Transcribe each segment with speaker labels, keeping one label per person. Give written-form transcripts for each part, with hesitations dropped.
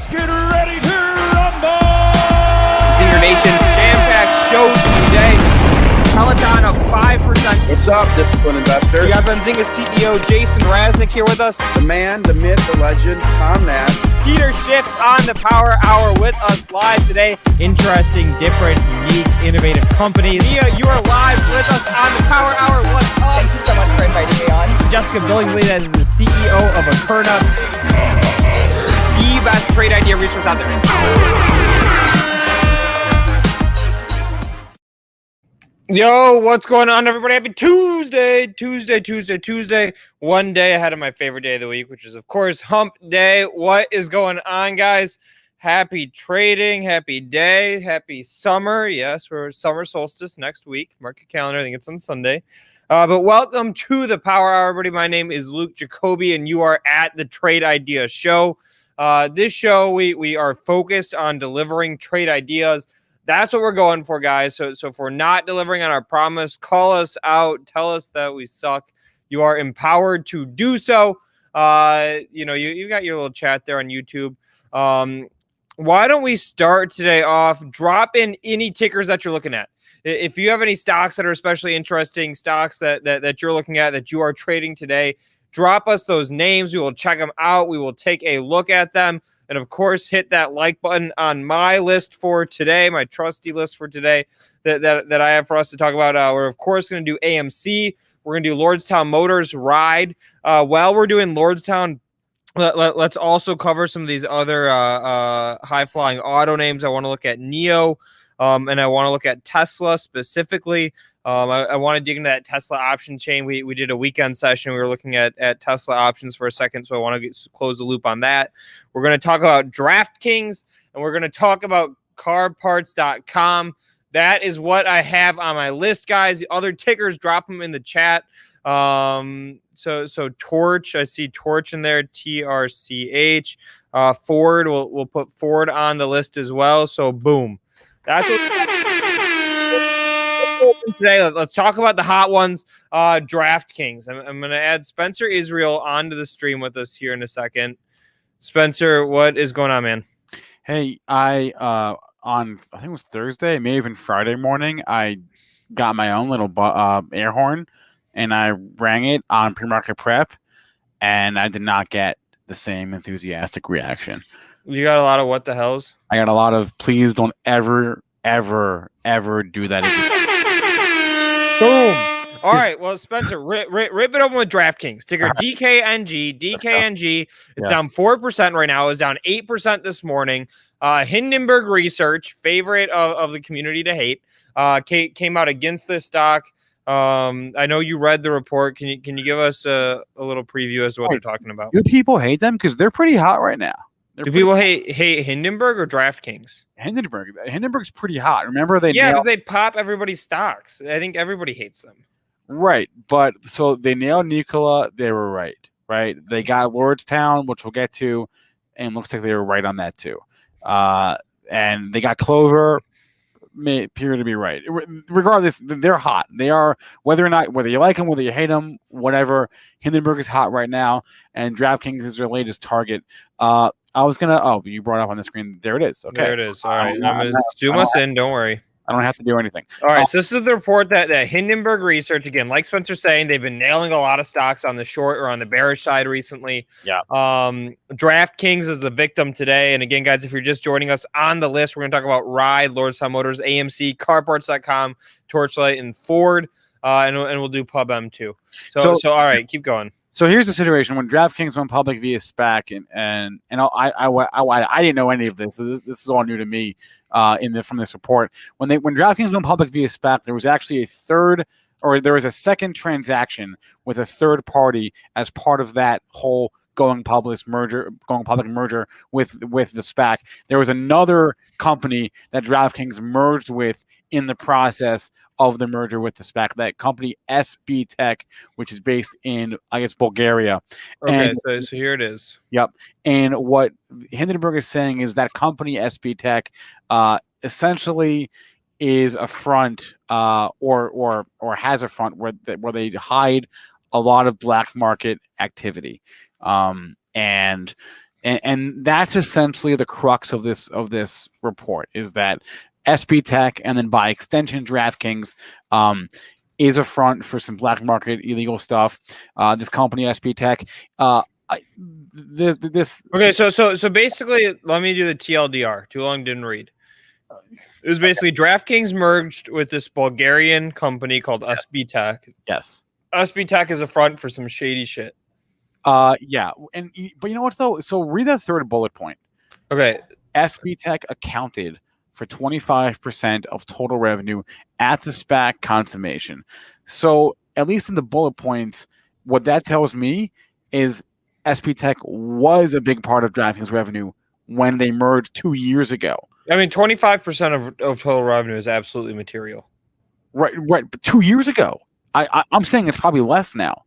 Speaker 1: Let's get ready to rumble!
Speaker 2: Benzinga Nation, jam-packed show today. Peloton up 5%.
Speaker 3: What's up, disciplined investor?
Speaker 2: We got Benzinga CEO Jason Raznick here with us.
Speaker 3: The man, the myth, the legend, Tom Nash.
Speaker 2: Peter Schiff on the Power Hour with us live today.
Speaker 4: Interesting, different, unique, innovative companies.
Speaker 2: Mia, you are live with us on the Power Hour. What's up?
Speaker 5: Thank you so much for inviting me on.
Speaker 4: Jessica Billingsley, that is the CEO of Akerna.
Speaker 2: The best trade idea resource out there. Yo, what's going on, everybody? Happy Tuesday. One day ahead of my favorite day of the week, which is, of course, Hump Day. What is going on, guys? Happy trading, happy day, happy summer. Yes, we're summer solstice next week. Mark your calendar. I think it's on Sunday. But welcome to the Power Hour, everybody. My name is Luke Jacobi, and you are at the Trade Idea Show. This show, we are focused on delivering trade ideas. That's what we're going for, guys. So if we're not delivering on our promise, call us out. Tell us that we suck. You are empowered to do so. You got your little chat there on YouTube. Why don't we start today off? Drop in any tickers that you're looking at. If you have any stocks that are especially interesting, stocks that you're looking at, that you are trading today, drop us those names. We will check them out. We will take a look at them. And, of course, hit that like button on my list for today, my trusty list for today that I have for us to talk about. We're, of course, going to do AMC. We're going to do Lordstown Motors ride. While we're doing Lordstown, let's also cover some of these other high-flying auto names. I want to look at NIO, and I want to look at Tesla specifically. I want to dig into that Tesla option chain. We did a weekend session. We were looking at Tesla options for a second, so I want to close the loop on that. We're going to talk about DraftKings, and we're going to talk about carparts.com. That is what I have on my list, guys. The other tickers, drop them in the chat. So Torch, I see Torch in there, TRCH. Ford, we'll put Ford on the list as well. So boom. That's what today. Let's talk about the hot ones. DraftKings. I'm going to add Spencer Israel onto the stream with us here in a second. Spencer, what is going on, man?
Speaker 6: Hey, I think it was Thursday, maybe even Friday morning, I got my own little air horn, and I rang it on pre-market prep, and I did not get the same enthusiastic reaction.
Speaker 2: You got a lot of what the hells?
Speaker 6: I got a lot of please don't ever do that again.
Speaker 2: Boom. All right. Well, Spencer, rip it open with DraftKings. Ticker DKNG. It's down 4% right now. It was down 8% this morning. Hindenburg Research, favorite of the community to hate, came out against this stock. I know you read the report. Can you give us a little preview as to what they're talking about?
Speaker 6: Do people hate them? Because they're pretty hot right now.
Speaker 2: Do people hate Hindenburg or DraftKings?
Speaker 6: Hindenburg's pretty hot. Remember
Speaker 2: because they pop everybody's stocks. I think everybody hates them.
Speaker 6: Right, but so they nailed Nikola. They were right? They got Lordstown, which we'll get to, and looks like they were right on that too. And they got Clover, may appear to be right. Regardless, they're hot. They are, whether you like them, whether you hate them, whatever. Hindenburg is hot right now, and DraftKings is their latest target. You brought up on the screen. There it is. Okay,
Speaker 2: there it is. All right, I'm gonna zoom us in. Don't worry.
Speaker 6: I don't have to do anything.
Speaker 2: All right, so this is the report that Hindenburg Research, again, like Spencer's saying, they've been nailing a lot of stocks on the short or on the bearish side recently.
Speaker 6: Yeah.
Speaker 2: DraftKings is the victim today. And again, guys, if you're just joining us on the list, we're going to talk about Ride, Lordstown Motors, AMC, carparts.com, Torchlight, and Ford. And we'll do PubM too. So all right, keep going.
Speaker 6: So here's the situation: when DraftKings went public via SPAC, and I didn't know any of this. So this is all new to me from this report. When DraftKings went public via SPAC, there was actually a second transaction with a third party as part of that whole going public merger with the SPAC. There was another company that DraftKings merged with in the process of the merger with the SPAC. That company, SB Tech, which is based in, I guess, Bulgaria.
Speaker 2: Okay, so here it is.
Speaker 6: Yep. And what Hindenburg is saying is that company, SB Tech, essentially is a front or has a front where they hide a lot of black market activity. And And that's essentially the crux of this report, is that SB Tech, and then by extension DraftKings, is a front for some black market illegal stuff. This company SB Tech, this
Speaker 2: Okay, so basically, let me do the TLDR. Too long, didn't read. It was basically DraftKings merged with this Bulgarian company called SB Tech.
Speaker 6: yes.
Speaker 2: SB Tech is a front for some shady shit.
Speaker 6: Yeah, but you know what though? So read that third bullet point.
Speaker 2: Okay,
Speaker 6: SB Tech accounted for 25% of total revenue at the SPAC consummation. So at least in the bullet points, what that tells me is SB Tech was a big part of DraftKings revenue when they merged 2 years ago.
Speaker 2: I mean, 25% of total revenue is absolutely material.
Speaker 6: Right. But 2 years ago, I'm saying it's probably less now.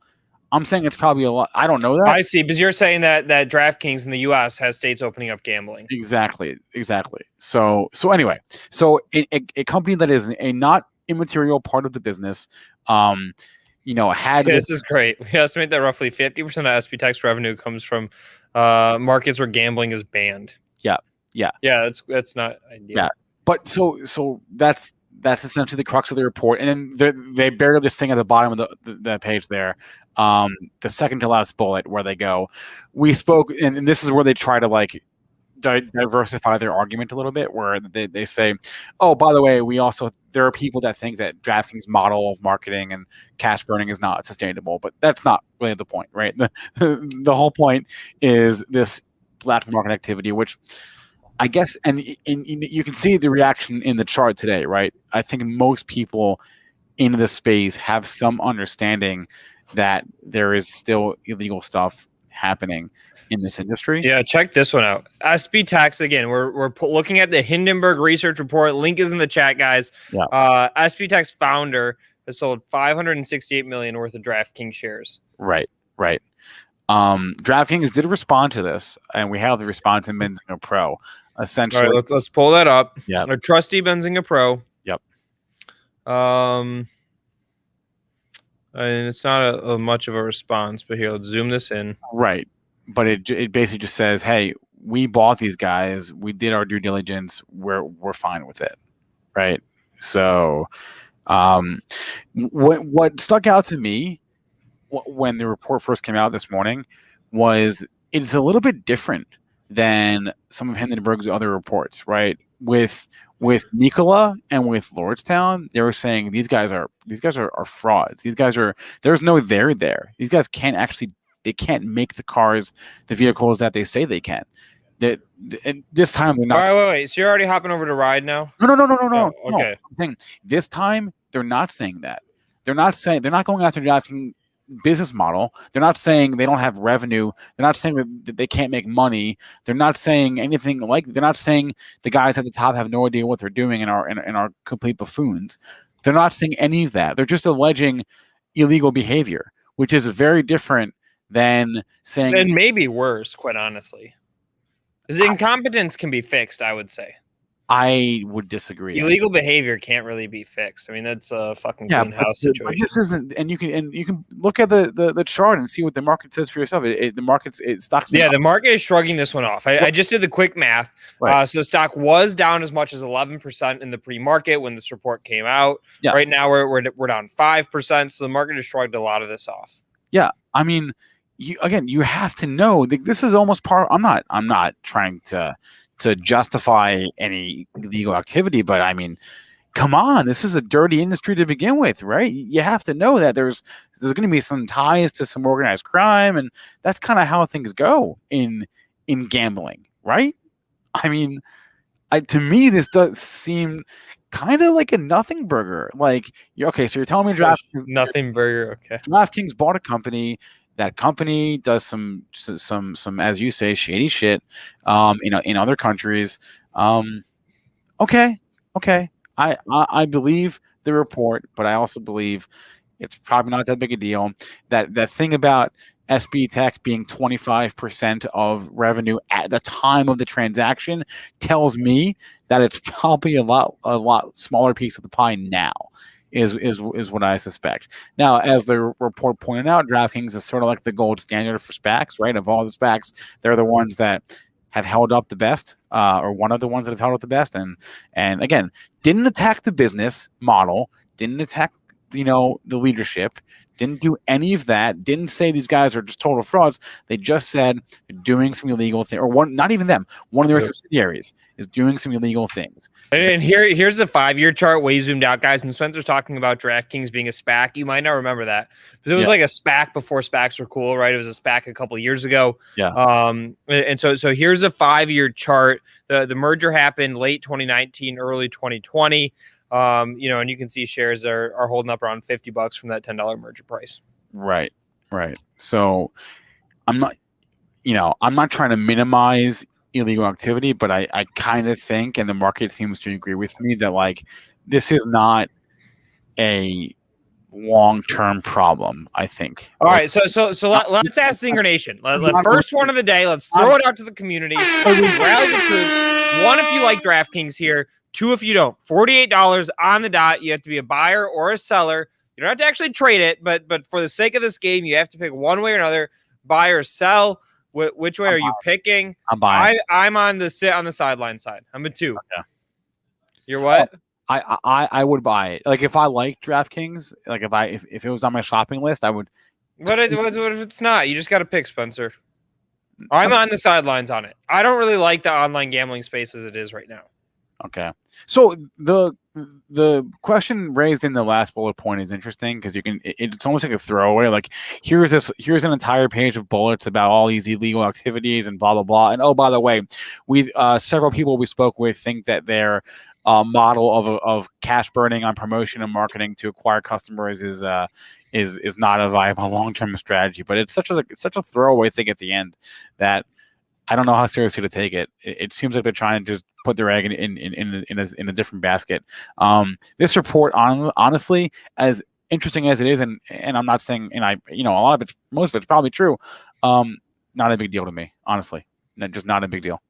Speaker 6: I'm saying it's probably a lot. I don't know that.
Speaker 2: I see, because you're saying that DraftKings in the U.S. has states opening up gambling.
Speaker 6: Exactly. So anyway, so a company that is a not immaterial part of the business, had
Speaker 2: this is great. We estimate that roughly 50% of SB Tech's revenue comes from markets where gambling is banned.
Speaker 6: Yeah.
Speaker 2: That's not ideal.
Speaker 6: Yeah. But so that's essentially the crux of the report, and then they buried this thing at the bottom of the page there, the second to last bullet, where they go, we spoke, and this is where they try to like diversify their argument a little bit, where they say, oh, by the way, there are people that think that DraftKings model of marketing and cash burning is not sustainable, but that's not really the point, right? The whole point is this black market activity, which I guess, and you can see the reaction in the chart today, right? I think most people in the space have some understanding that there is still illegal stuff happening in this industry.
Speaker 2: Yeah, check this one out. SB Tax, again, we're looking at the Hindenburg research report. Link is in the chat, guys.
Speaker 6: Yeah.
Speaker 2: SB Tax founder has sold $568 million worth of DraftKings shares.
Speaker 6: Right. DraftKings did respond to this, and we have the response in Benzinga Pro. Essentially,
Speaker 2: all right, let's pull that up.
Speaker 6: Yeah,
Speaker 2: our trusty Benzinga Pro.
Speaker 6: Yep.
Speaker 2: And it's not a much of a response, but here, let's zoom this in.
Speaker 6: Right, but it basically just says, "Hey, we bought these guys. We did our due diligence. We're fine with it." Right. So, what stuck out to me when the report first came out this morning was it's a little bit different than some of Hindenburg's other reports, right? With Nikola and with Lordstown, they were saying these guys are frauds. There's no there there. These guys can't make the cars, the vehicles that they say they can. And this time they're not.
Speaker 2: Wait. So you're already hopping over to Ride now?
Speaker 6: No.
Speaker 2: Oh, okay.
Speaker 6: No. I'm saying this time they're not saying that. They're not going after DraftKings business model. They're not saying they don't have revenue. They're not saying that they can't make money. They're not saying anything like. They're not saying the guys at the top have no idea what they're doing and are complete buffoons. They're not saying any of that. They're just alleging illegal behavior, which is very different than saying.
Speaker 2: And maybe worse, quite honestly. Because incompetence can be fixed, I would say.
Speaker 6: I would disagree.
Speaker 2: Illegal behavior can't really be fixed. I mean, that's a fucking greenhouse situation.
Speaker 6: But this isn't, and you can look at the chart and see what the market says for yourself. The stock's
Speaker 2: the market is shrugging this one off. I just did the quick math.
Speaker 6: Right.
Speaker 2: So the stock was down as much as 11% in the pre-market when this report came out.
Speaker 6: Yeah.
Speaker 2: Right now we're down 5%. So the market has shrugged a lot of this off.
Speaker 6: Yeah, I mean, you have to know that this is almost part. I'm not trying to justify any illegal activity, but I mean, come on, this is a dirty industry to begin with, right? You have to know that there's going to be some ties to some organized crime, and that's kind of how things go in gambling, right? I mean, to me, this does seem kind of like a nothing burger. Like, okay, so you're telling me
Speaker 2: nothing burger, okay?
Speaker 6: DraftKings bought a company. That company does some, as you say, shady shit, in other countries. Okay. I believe the report, but I also believe it's probably not that big a deal. That thing about SB Tech being 25% of revenue at the time of the transaction tells me that it's probably a lot smaller piece of the pie now. is what I suspect. Now, as the report pointed out, DraftKings is sort of like the gold standard for SPACs, right? Of all the SPACs, they're the ones that have held up the best, or one of the ones that have held up the best, and again, didn't attack the business model, didn't attack the leadership, didn't do any of that, didn't say these guys are just total frauds. They just said they're doing some illegal thing, or one, not even them, one of their subsidiaries is doing some illegal things.
Speaker 2: And here's the 5-year chart way zoomed out, guys. When Spencer's talking about DraftKings being a SPAC, you might not remember that because it was like a SPAC before SPACs were cool, right? It was a SPAC a couple of years ago.
Speaker 6: Yeah.
Speaker 2: And so here's a 5-year chart. The merger happened late 2019, early 2020. And you can see shares are holding up around $50 from that $10 merger price.
Speaker 6: Right. So I'm not trying to minimize illegal activity, but I kind of think, and the market seems to agree with me, that like this is not a long-term problem, I think.
Speaker 2: All right, so let's ask Zinger Nation. First one of the day. Let's throw it out to the community. Rally the troops. 1, if you like DraftKings here. 2, if you don't. $48 on the dot. You have to be a buyer or a seller. You don't have to actually trade it, but for the sake of this game, you have to pick one way or another. Buy or sell. Which way are you picking?
Speaker 6: I'm buying.
Speaker 2: I'm on the sideline side. I'm a 2.
Speaker 6: Okay.
Speaker 2: You're what?
Speaker 6: I would buy it. Like if I like DraftKings, like if it was on my shopping list, I would.
Speaker 2: What if it's not? You just got to pick, Spencer. I'm on the sidelines on it. I don't really like the online gambling space as it is right now.
Speaker 6: Okay. So the question raised in the last bullet point is interesting because it's almost like a throwaway. Like here's an entire page of bullets about all these illegal activities and blah blah blah. And oh, by the way, we several people we spoke with think that their model of cash burning on promotion and marketing to acquire customers is not a viable long-term strategy. But it's such a throwaway thing at the end that I don't know how seriously to take it. It seems like they're trying to just put their egg in a different basket. This report, honestly, as interesting as it is, and I'm not saying, and most of it's probably true. Not a big deal to me, honestly. Just not a big deal.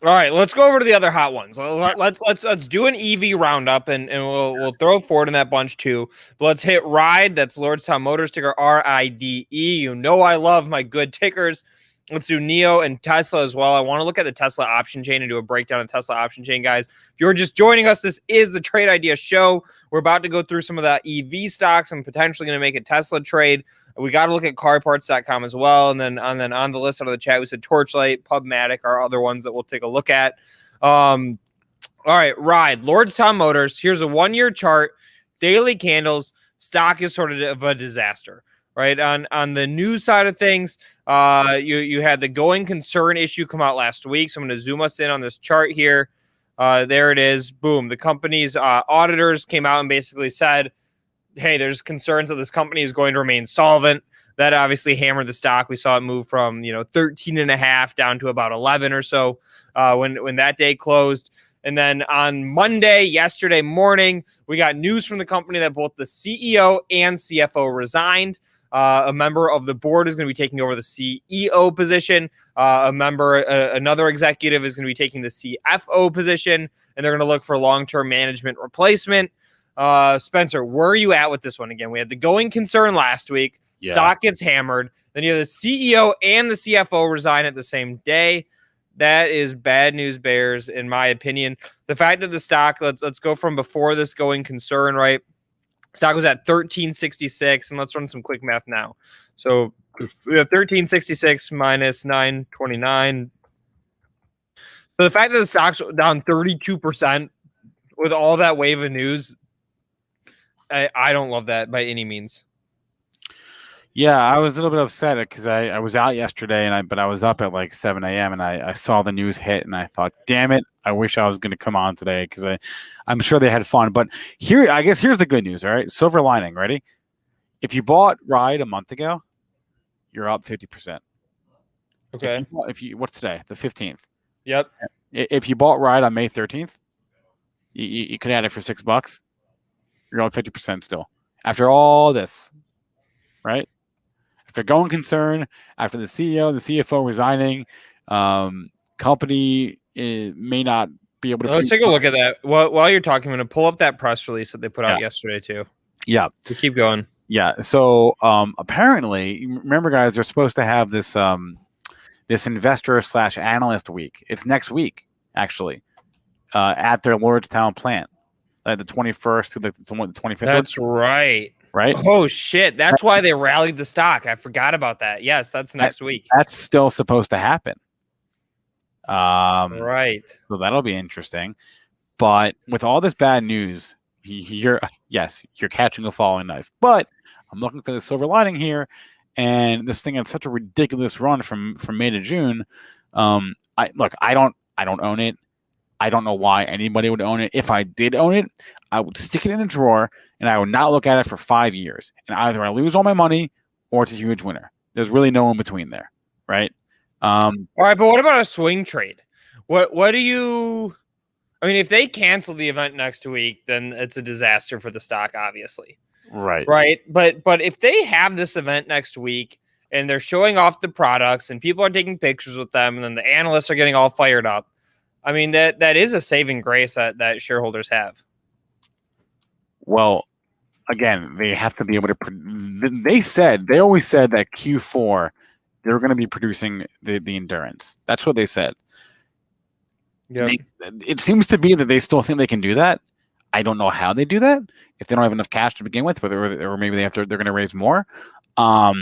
Speaker 2: All right, let's go over to the other hot ones. Let's do an EV roundup, and we'll throw Ford in that bunch too. But let's hit Ride. That's Lordstown Motors, ticker RIDE. You know I love my good tickers. Let's do NIO and Tesla as well. I want to look at the Tesla option chain and do a breakdown of the Tesla option chain, guys. If you're just joining us, this is the Trade Idea Show. We're about to go through some of the EV stocks. I'm potentially going to make a Tesla trade. We got to look at carparts.com as well. And then on the list out of the chat, we said Torchlight, Pubmatic are other ones that we'll take a look at. All right, Ride. Lordstown Motors. Here's a 1-year chart. Daily candles. Stock is sort of a disaster. Right on the news side of things, you had the going concern issue come out last week. So I'm going to zoom us in on this chart here. There it is. Boom. The company's auditors came out and basically said, hey, there's concerns that this company is going to remain solvent. That obviously hammered the stock. We saw it move from 13.5 down to about 11 or so when that day closed. And then on Monday, yesterday morning, we got news from the company that both the CEO and CFO resigned. A member of the board is going to be taking over the CEO position. Another executive is going to be taking the CFO position, and they're going to look for long-term management replacement. Spencer, where are you at with this one again? We had the going concern last week. Yeah. Stock gets hammered. Then you have the CEO and the CFO resign at the same day. That is bad news bears, in my opinion. The fact that the stock, let's go from before this going concern, right? Stock was at 1366, and let's run some quick math now. So we have 1366 minus 929. So the fact that the stock's down 32% with all that wave of news, I don't love that by any means.
Speaker 6: Yeah, I was a little bit upset because I was out yesterday, but I was up at like 7 a.m. and I saw the news hit, and I thought, damn it, I wish I was going to come on today because I'm sure they had fun. But here's the good news, all right? Silver lining, ready? If you bought Ride a month ago, you're up 50%.
Speaker 2: Okay.
Speaker 6: What's today? The 15th.
Speaker 2: Yep.
Speaker 6: If you bought Ride on May 13th, you could add it for $6. You're up 50% still. After all this, right? After going concern, after the CEO and the CFO resigning, company may not be able to.
Speaker 2: Let's take a look at that. While you're talking, I'm going to pull up that press release that they put out yesterday too.
Speaker 6: Yeah.
Speaker 2: So keep going.
Speaker 6: Yeah. So apparently, remember, guys, they're supposed to have this this investor / analyst week. It's next week, actually, at their Lordstown plant, the 21st to the 25th.
Speaker 2: That's right.
Speaker 6: Right.
Speaker 2: Oh shit! That's why they rallied the stock. I forgot about that. Yes, that's next week.
Speaker 6: That's still supposed to happen.
Speaker 2: Right.
Speaker 6: So that'll be interesting. But with all this bad news, you're catching a falling knife. But I'm looking for the silver lining here, and this thing had such a ridiculous run from May to June. I don't own it. I don't know why anybody would own it. If I did own it, I would stick it in a drawer and I would not look at it for 5 years. And either I lose all my money or it's a huge winner. There's really no in between there, right?
Speaker 2: All right, but what about a swing trade? What do you? I mean, if they cancel the event next week, then it's a disaster for the stock, obviously.
Speaker 6: Right.
Speaker 2: But if they have this event next week and they're showing off the products and people are taking pictures with them, and then the analysts are getting all fired up, I mean, that is a saving grace that shareholders have.
Speaker 6: Well, again, they have to be able to. They always said that Q4 they were going to be producing the endurance. That's what they said.
Speaker 2: Yeah.
Speaker 6: It seems to be that they still think they can do that. I don't know how they do that. If they don't have enough cash to begin with, or maybe they're going to raise more. I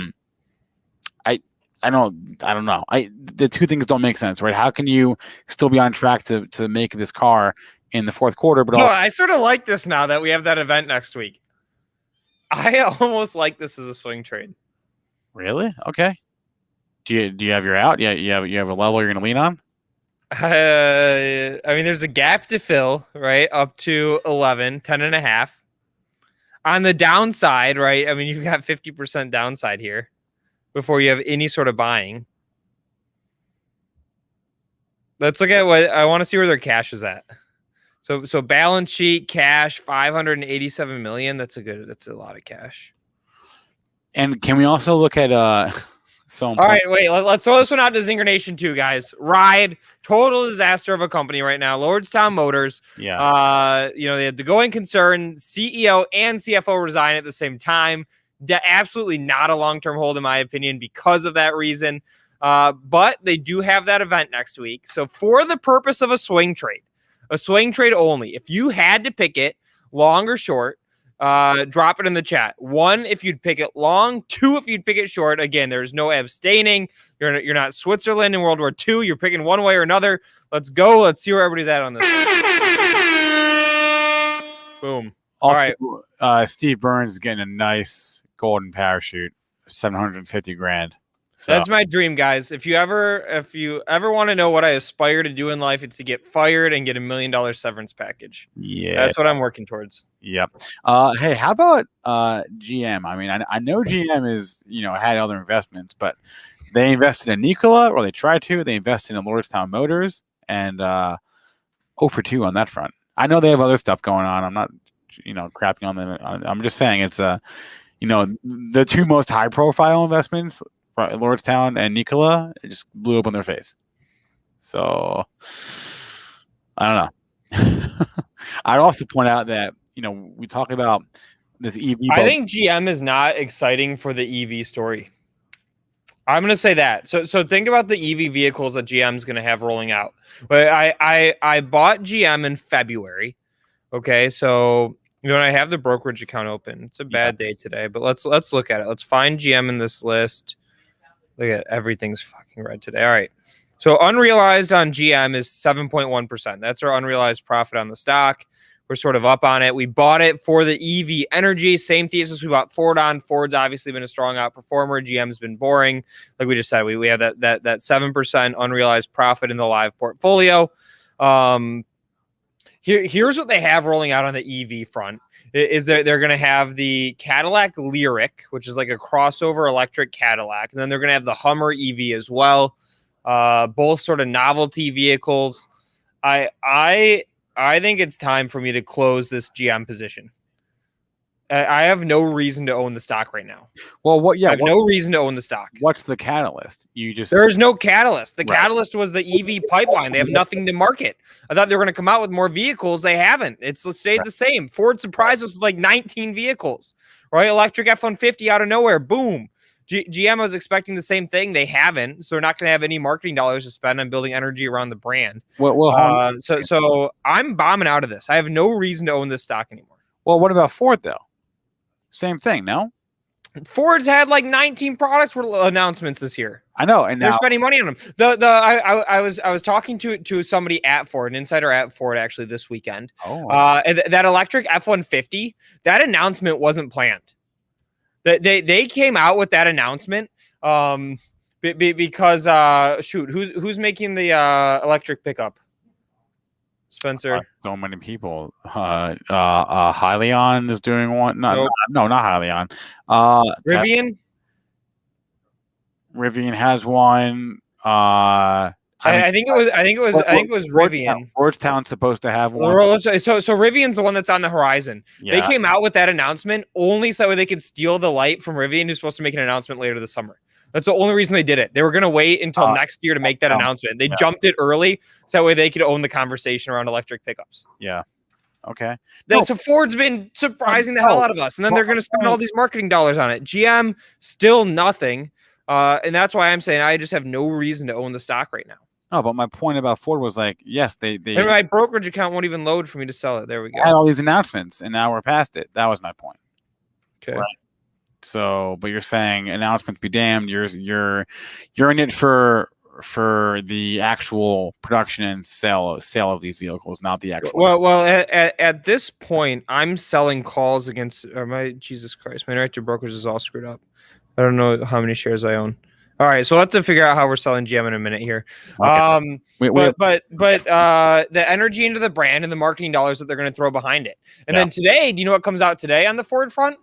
Speaker 6: don't know. The two things don't make sense, right? How can you still be on track to make this car in the fourth quarter? But
Speaker 2: I sort of like this now that we have that event next week. I almost like this as a swing trade.
Speaker 6: Really? Okay. Do you have your out? Yeah, you have a level you're going to lean on?
Speaker 2: I mean, there's a gap to fill, right? Up to 10.5. On the downside, right? I mean, you've got 50% downside here before you have any sort of buying. Let's look at what I want to see where their cash is at. So balance sheet cash 587 million. That's a lot of cash.
Speaker 6: And can we also look at
Speaker 2: all right, wait, let's throw this one out to Zinger Nation too, guys. Ride, total disaster of a company right now. Lordstown Motors.
Speaker 6: Yeah.
Speaker 2: They had the going concern, CEO and CFO resign at the same time. Absolutely not a long-term hold, in my opinion, because of that reason. But they do have that event next week. So for the purpose of a swing trade only, if you had to pick it, long or short, drop it in the chat. 1, if you'd pick it long. 2, if you'd pick it short. Again, there's no abstaining. You're not Switzerland in World War II. You're picking one way or another. Let's go. Let's see where everybody's at on this. Boom.
Speaker 6: Also,
Speaker 2: all right.
Speaker 6: Steve Burns is getting a nice golden parachute, $750,000. So.
Speaker 2: That's my dream, guys. If you ever want to know what I aspire to do in life, it's to get fired and get $1 million severance package.
Speaker 6: Yeah,
Speaker 2: that's what I'm working towards.
Speaker 6: Yep. Hey, how about GM? I mean, I know GM is had other investments, but they invested in Nikola, or they tried to. They invested in Lordstown Motors, and 0 for 2 on that front. I know they have other stuff going on. I'm not crapping on them. I'm just saying it's the two most high profile investments. Lordstown and Nikola, it just blew up in their face. So I don't know. I'd also point out that we talk about this EV.
Speaker 2: I think GM is not exciting for the EV story. I'm going to say that. So think about the EV vehicles that GM is going to have rolling out. But I bought GM in February. Okay, so I have the brokerage account open. It's a bad day today, but let's look at it. Let's find GM in this list. Look at everything's fucking red today. All right. So unrealized on GM is 7.1%. That's our unrealized profit on the stock. We're sort of up on it. We bought it for the EV energy. Same thesis we bought Ford on. Ford's obviously been a strong outperformer. GM's been boring. Like we just said, we have that 7% unrealized profit in the live portfolio. Here's what they have rolling out on the EV front. Is they're going to have the Cadillac Lyriq, which is like a crossover electric Cadillac. And then they're going to have the Hummer EV as well. Both sort of novelty vehicles. I think it's time for me to close this GM position. I have no reason to own the stock right now.
Speaker 6: Well, what? Yeah,
Speaker 2: I have no reason to own the stock.
Speaker 6: What's the catalyst?
Speaker 2: There's no catalyst. The
Speaker 6: Right.
Speaker 2: catalyst was the EV pipeline. They have nothing to market. I thought they were going to come out with more vehicles. They haven't. It's stayed the same. Ford surprised us with like 19 vehicles, right? Electric F-150 out of nowhere. Boom. GM was expecting the same thing. They haven't. So they're not going to have any marketing dollars to spend on building energy around the brand. So I'm bombing out of this. I have no reason to own this stock anymore.
Speaker 6: Well, what about Ford though? Same thing, no?
Speaker 2: Ford's had like 19 products announcements this year.
Speaker 6: I know, and
Speaker 2: they're
Speaker 6: now
Speaker 2: spending money on them. I was talking to somebody at Ford, an insider at Ford, actually this weekend. That electric F-150, that announcement wasn't planned. They came out with that announcement because who's making the electric pickup? Spencer.
Speaker 6: So many people. Hyliion is doing one. Not Hyliion.
Speaker 2: Rivian.
Speaker 6: Rivian has one.
Speaker 2: I think it was Rivian.
Speaker 6: Lordstown's supposed to have one.
Speaker 2: So Rivian's the one that's on the horizon. Yeah. They came out with that announcement only so they could steal the light from Rivian, who's supposed to make an announcement later this summer. That's the only reason they did it. They were going to wait until next year to make that announcement. They jumped it early so that way they could own the conversation around electric pickups.
Speaker 6: Yeah. Okay.
Speaker 2: So Ford's been surprising the hell out of us, and then they're going to spend all these marketing dollars on it. GM, still nothing. And that's why I'm saying I just have no reason to own the stock right now.
Speaker 6: No, but my point about Ford was like, yes, they
Speaker 2: and my brokerage account won't even load for me to sell it. There we go.
Speaker 6: Had all these announcements, and now we're past it. That was my point.
Speaker 2: Okay.
Speaker 6: Right. So, but you're saying announcements be damned. You're in it for the actual production and sale of these vehicles, not the actual.
Speaker 2: Well, at this point, I'm selling calls against. Or Jesus Christ, my direct to brokers is all screwed up. I don't know how many shares I own. All right, so we'll have to figure out how we're selling GM in a minute here. Okay. But the energy into the brand and the marketing dollars that they're going to throw behind it. And then today, do you know what comes out today on the Ford front?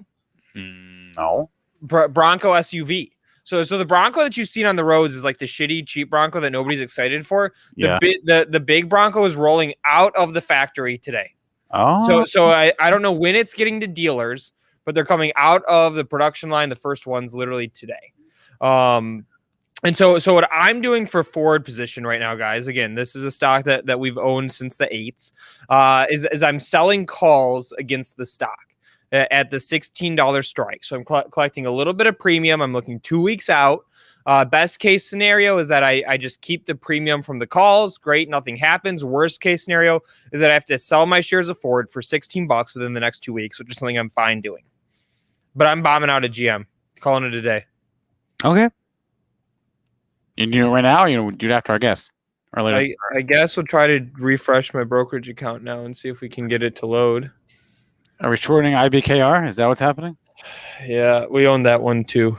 Speaker 6: No.
Speaker 2: Bronco SUV. So the Bronco that you've seen on the roads is like the shitty, cheap Bronco that nobody's excited for. The big Bronco is rolling out of the factory today.
Speaker 6: Oh.
Speaker 2: So I don't know when it's getting to dealers, but they're coming out of the production line. The first one's literally today. And so what I'm doing for Ford position right now, guys, again, this is a stock that we've owned since the 8s, is I'm selling calls against the stock at the $16 strike. So I'm collecting a little bit of premium. I'm looking 2 weeks out. Best case scenario is that I just keep the premium from the calls. Great. Nothing happens. Worst case scenario is that I have to sell my shares of Ford for $16 within the next 2 weeks, which is something I'm fine doing. But I'm bombing out of GM, calling it a day.
Speaker 6: Okay. You do it right now, or do it after our guest? Or later?
Speaker 2: I guess we'll try to refresh my brokerage account now and see if we can get it to load.
Speaker 6: Are we shorting IBKR? Is that what's happening?
Speaker 2: Yeah, we own that one too.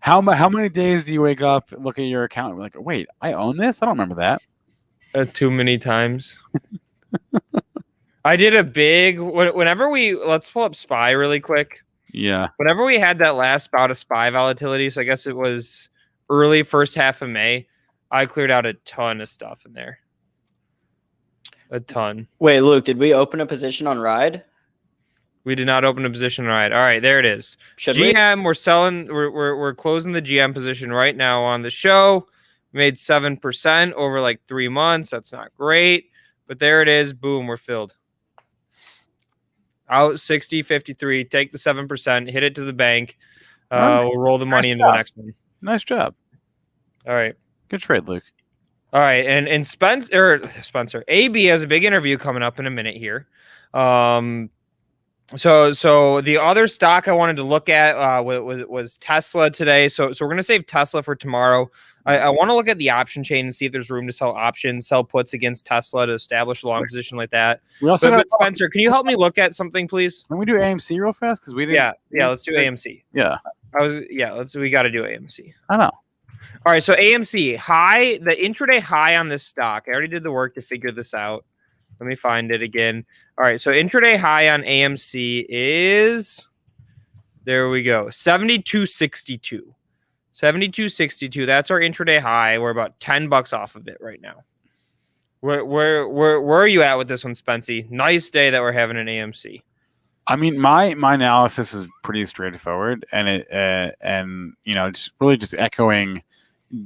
Speaker 6: How many days do you wake up, look at your account, and be like, wait, I own this? I don't remember that.
Speaker 2: Too many times. I did a big let's pull up SPY really quick.
Speaker 6: Yeah.
Speaker 2: Whenever we had that last bout of SPY volatility, so I guess it was early first half of May, I cleared out a ton of stuff in there. A ton.
Speaker 5: Wait, Luke, did we open a position on Ride?
Speaker 2: We did not open a position right. All right, there it is. GM, we're selling. We're closing the GM position right now on the show. We made 7% over like 3 months. That's not great, but there it is. Boom, we're filled. Out 60, 53. Take the 7%. Hit it to the bank. We'll roll the money into the next one.
Speaker 6: Nice job.
Speaker 2: All right.
Speaker 6: Good trade, Luke.
Speaker 2: All right, and Spencer, AB has a big interview coming up in a minute here. So the other stock I wanted to look at was Tesla today. So we're gonna save Tesla for tomorrow. I want to look at the option chain and see if there's room to sell options, sell puts against Tesla to establish a long position like that.
Speaker 6: We also
Speaker 2: but Spencer, can you help me look at something, please?
Speaker 6: Can we do AMC real fast? Because we didn't.
Speaker 2: Yeah. Let's do AMC.
Speaker 6: Yeah.
Speaker 2: We got to do AMC.
Speaker 6: I know.
Speaker 2: All right. So AMC high, the intraday high on this stock. I already did the work to figure this out. Let me find it again. All right. So intraday high on AMC is, there we go, 72.62. 72.62. That's our intraday high. We're about $10 off of it right now. Where are you at with this one, Spency? Nice day that we're having an AMC.
Speaker 6: I mean, my analysis is pretty straightforward, and it's really just echoing.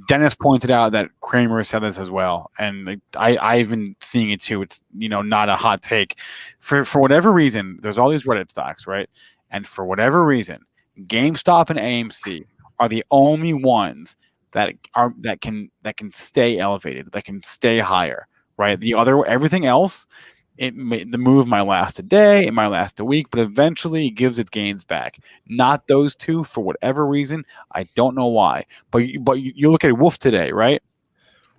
Speaker 6: Dennis pointed out that Kramer said this as well, and I've been seeing it too. It's not a hot take. For whatever reason, there's all these Reddit stocks, right? And for whatever reason, GameStop and AMC are the only ones that can stay elevated, that can stay higher, right? Everything else, the move might last a day, it might last a week, but eventually it gives its gains back. Not those two for whatever reason. I don't know why. But you look at Wolf today, right?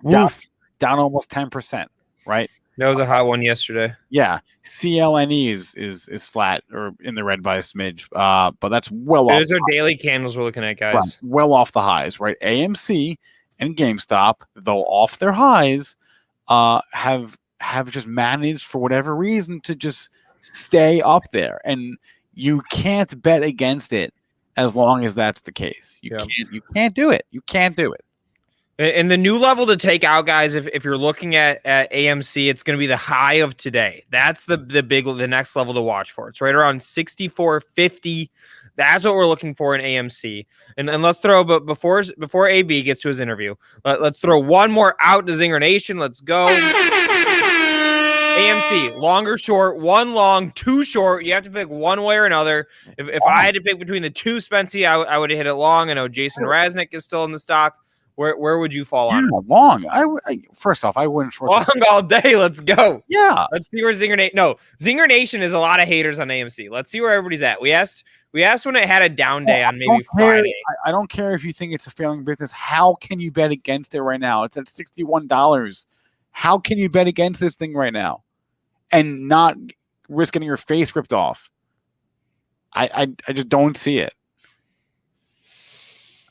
Speaker 2: Wolf
Speaker 6: down almost 10%, right?
Speaker 2: That was a hot one yesterday.
Speaker 6: Yeah, CLNE is flat or in the red by a smidge, but that's well off.
Speaker 2: Those are daily candles we're looking at, guys.
Speaker 6: Right, well off the highs, right? AMC and GameStop, though off their highs, have just managed for whatever reason to just stay up there, and you can't bet against it as long as that's the case. You can't do it. You can't do it.
Speaker 2: And the new level to take out, guys, if you're looking at AMC, it's going to be the high of today. That's the next level to watch for. It's right around 64.50. That's what we're looking for in AMC. And let's throw, but before AB gets to his interview, let's throw one more out to Zinger Nation. Let's go. AMC, long or short, one long, two short. You have to pick one way or another. If I had to pick between the two, Spency, I would have hit it long. I know Jason Raznick is still in the stock. Where would you fall on?
Speaker 6: Long. First off, I wouldn't short
Speaker 2: long all day. Let's go.
Speaker 6: Yeah.
Speaker 2: Let's see where Zinger Nation. No, Zinger Nation is a lot of haters on AMC. Let's see where everybody's at. We asked when it had a down day on maybe Friday.
Speaker 6: I don't care if you think it's a failing business. How can you bet against it right now? It's at $61. How can you bet against this thing right now and not risk getting your face ripped off? I just don't see it.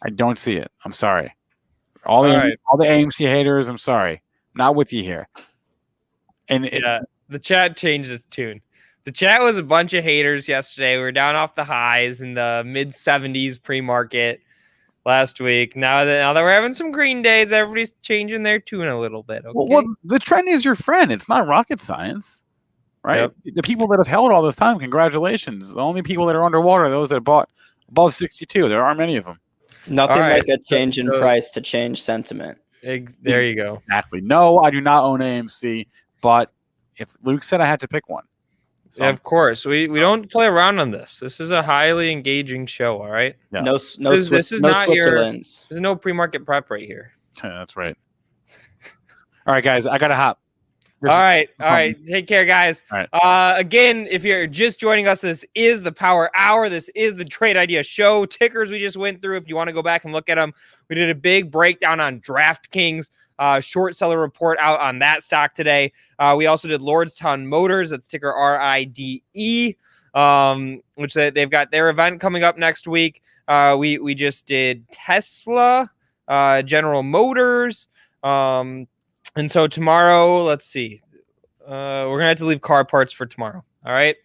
Speaker 6: I don't see it. I'm sorry. All the AMC haters, I'm sorry. Not with you here. And
Speaker 2: the chat changed its tune. The chat was a bunch of haters yesterday. We were down off the highs in the mid 70s pre-market last week. Now that we're having some green days, everybody's changing their tune a little bit. Okay?
Speaker 6: Well, the trend is your friend. It's not rocket science, right? Yep. The people that have held all this time, congratulations. The only people that are underwater are those that bought above 62. There aren't many of them.
Speaker 5: Nothing like a change in price to change sentiment.
Speaker 2: There you go.
Speaker 6: Exactly. No, I do not own AMC, but if Luke said I had to pick one.
Speaker 2: So. Yeah, of course. We don't play around on this. This is a highly engaging show, all right?
Speaker 5: Yeah. This is not
Speaker 2: Switzerland's. There's no pre-market prep right here.
Speaker 6: Yeah, that's right. All right, guys, I got to hop.
Speaker 2: All right. Take care, guys.
Speaker 6: All right.
Speaker 2: Again, if you're just joining us, this is the Power Hour. This is the Trade Idea Show. Tickers we just went through. If you want to go back and look at them, we did a big breakdown on DraftKings. Short seller report out on that stock today. We also did Lordstown Motors. That's ticker RIDE, which they've got their event coming up next week. We just did Tesla, General Motors. And so tomorrow, let's see. We're going to have to leave car parts for tomorrow. All right?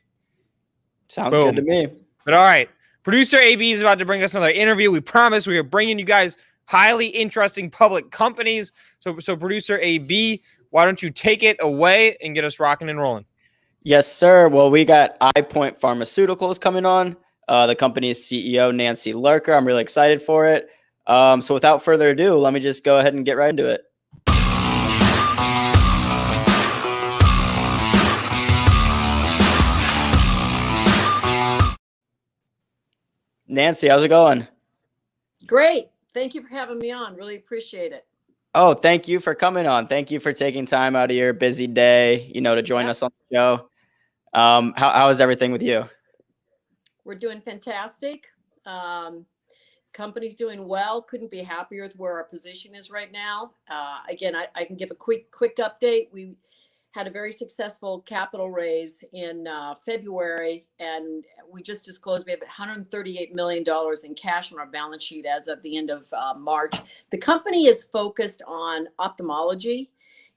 Speaker 5: Sounds good to me.
Speaker 2: But all right. Producer AB is about to bring us another interview. We promise we are bringing you guys highly interesting public companies. So Producer AB, why don't you take it away and get us rocking and rolling?
Speaker 5: Yes, sir. Well, we got Eypoint Pharmaceuticals coming on. The company's CEO, Nancy Lurker. I'm really excited for it. So without further ado, let me just go ahead and get right into it. Nancy, how's it going?
Speaker 7: Great. Thank you for having me on. Really appreciate it.
Speaker 5: Oh, thank you for coming on. Thank you for taking time out of your busy day, to join us on the show. How is everything with you?
Speaker 7: We're doing fantastic. Company's doing well. Couldn't be happier with where our position is right now. Again, I can give a quick update. We had a very successful capital raise in February, and we just disclosed we have $138 million in cash on our balance sheet as of the end of March. The company is focused on ophthalmology,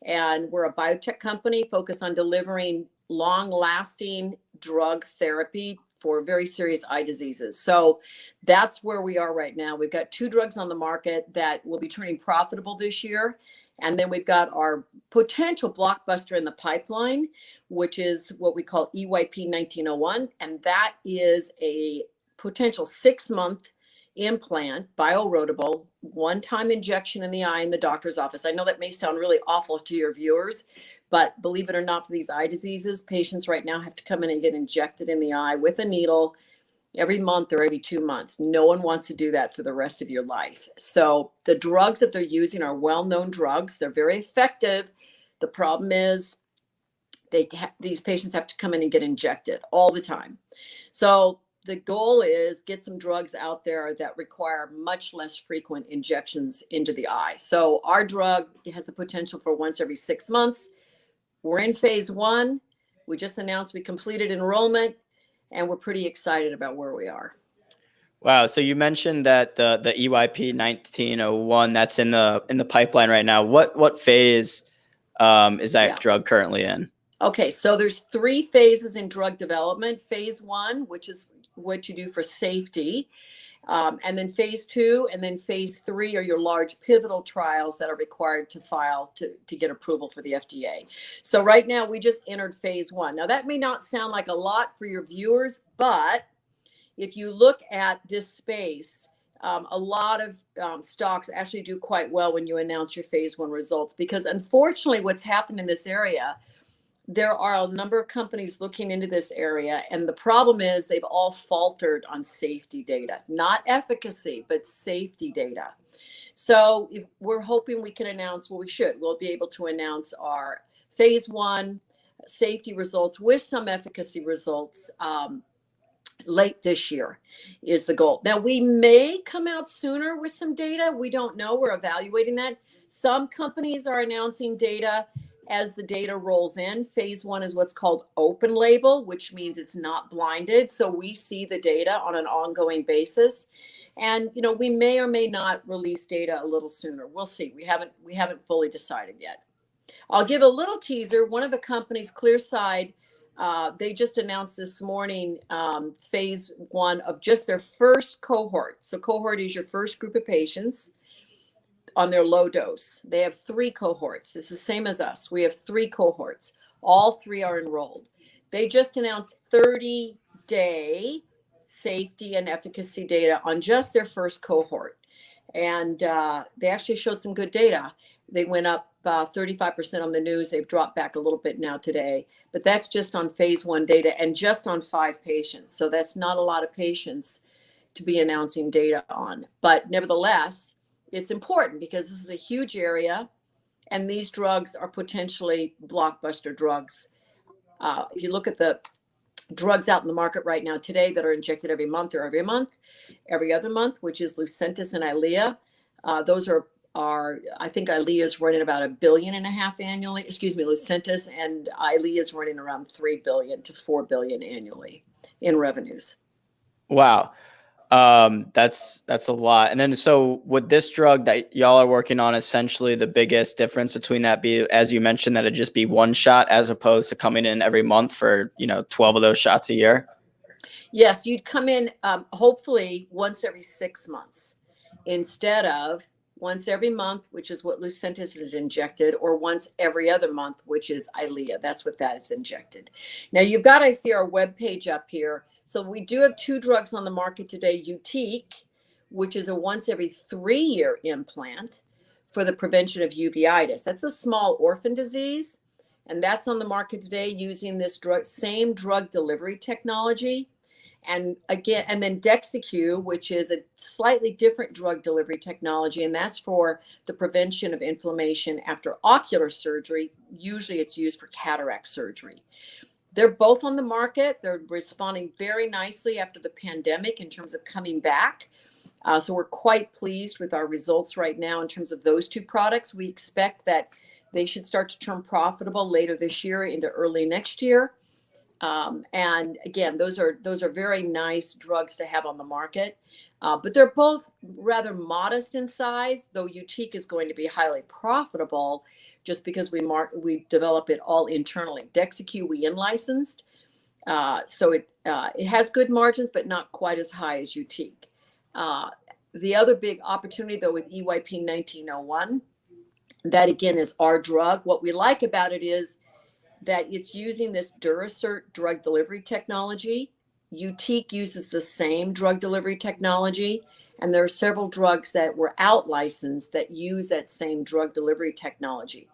Speaker 7: and we're a biotech company focused on delivering long-lasting drug therapy for very serious eye diseases. So that's where we are right now. We've got 2 drugs on the market that will be turning profitable this year. And then we've got our potential blockbuster in the pipeline, which is what we call EYP 1901. And that is a potential 6-month implant, bioerodible, one-time injection in the eye in the doctor's office. I know that may sound really awful to your viewers, but believe it or not, for these eye diseases, patients right now have to come in and get injected in the eye with a needle every month or every 2 months. No one wants to do that for the rest of your life. So the drugs that they're using are well-known drugs. They're very effective. The problem is these patients have to come in and get injected all the time. So the goal is get some drugs out there that require much less frequent injections into the eye. So our drug has the potential for once every 6 months. We're in phase 1. We just announced we completed enrollment, and we're pretty excited about where we are.
Speaker 5: Wow. So you mentioned that the EYP 1901 that's in the pipeline right now. What phase is that drug currently in?
Speaker 7: Okay, so there's 3 phases in drug development. Phase 1, which is what you do for safety, and then phase 2, and then phase 3 are your large pivotal trials that are required to file to get approval for the FDA. So right now we just entered phase 1. Now that may not sound like a lot for your viewers, but if you look at this space, a lot of stocks actually do quite well when you announce your phase 1 results, because unfortunately what's happened in this area, there are a number of companies looking into this area, and the problem is they've all faltered on safety data, not efficacy, but safety data. So if we're hoping we can announce, well, we'll be able to announce our phase 1 safety results with some efficacy results late this year is the goal. Now, we may come out sooner with some data. We don't know. We're evaluating that. Some companies are announcing data as the data rolls in. Phase 1 is what's called open label, which means it's not blinded. So we see the data on an ongoing basis. And, we may or may not release data a little sooner. We'll see. We haven't fully decided yet. I'll give a little teaser. One of the companies, Clearside, they just announced this morning phase 1 of just their first cohort. So cohort is your first group of patients on their low dose. They have 3 cohorts. It's the same as us. We have 3 cohorts. All 3 are enrolled. They just announced 30-day safety and efficacy data on just their first cohort. And they actually showed some good data. They went up 35% on the news. They've dropped back a little bit now today, but that's just on phase 1 data and just on 5 patients. So that's not a lot of patients to be announcing data on. But nevertheless, it's important because this is a huge area, and these drugs are potentially blockbuster drugs. If you look at the drugs out in the market right now today that are injected every month or every other month, which is Lucentis and Eylea, those are I think Eylea is running about $1.5 billion annually. Excuse me, Lucentis, and Eylea is running around $3 billion to $4 billion annually in revenues.
Speaker 5: Wow. That's a lot. And then, so would this drug that y'all are working on, essentially the biggest difference between that be, as you mentioned, that it'd just be one shot as opposed to coming in every month for, 12 of those shots a year?
Speaker 7: Yes, you'd come in hopefully once every 6 months instead of once every month, which is what Lucentis is injected, or once every other month, which is Eylea. That's what that is injected. Now I see our webpage up here. So we do have 2 drugs on the market today, Utiq, which is a once every 3-year implant for the prevention of uveitis. That's a small orphan disease, and that's on the market today using this same drug delivery technology. And then Dexecu, which is a slightly different drug delivery technology, and that's for the prevention of inflammation after ocular surgery. Usually it's used for cataract surgery. They're both on the market. They're responding very nicely after the pandemic in terms of coming back. So we're quite pleased with our results right now in terms of those 2 products. We expect that they should start to turn profitable later this year into early next year. And again, those are very nice drugs to have on the market, but they're both rather modest in size, though Utiq is going to be highly profitable just because we develop it all internally. Dexecu we in-licensed, so it has good margins, but not quite as high as Utiq. The other big opportunity, though, with EYP 1901 That again is our drug. What we like about it is that it's using this Duracert drug delivery technology. YUTIQ uses the same drug delivery technology, and there are several drugs that were out licensed that use that same drug delivery technology.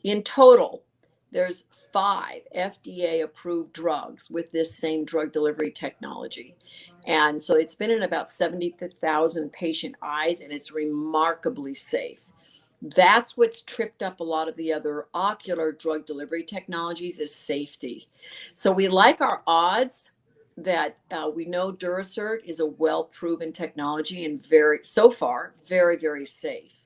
Speaker 7: In total, there's 5 FDA approved drugs with this same drug delivery technology. And so it's been in about 70,000 patient eyes, and it's remarkably safe. That's what's tripped up a lot of the other ocular drug delivery technologies is safety. So we like our odds that we know Duracert is a well-proven technology and so far, very, very safe.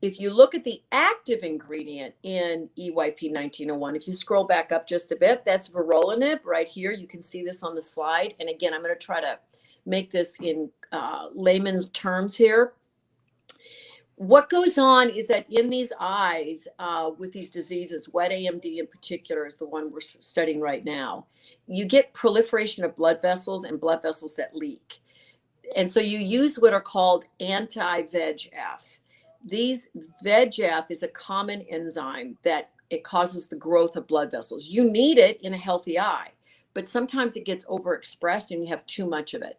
Speaker 7: If you look at the active ingredient in EYP-1901, if you scroll back up just a bit, that's vorolanib right here. You can see this on the slide. And again, I'm going to try to make this in layman's terms here. What goes on is that in these eyes with these diseases, wet AMD in particular is the one we're studying right now, you get proliferation of blood vessels and blood vessels that leak. And so you use what are called anti-VEGF. These VEGF is a common enzyme that it causes the growth of blood vessels. You need it in a healthy eye, but sometimes it gets overexpressed and you have too much of it.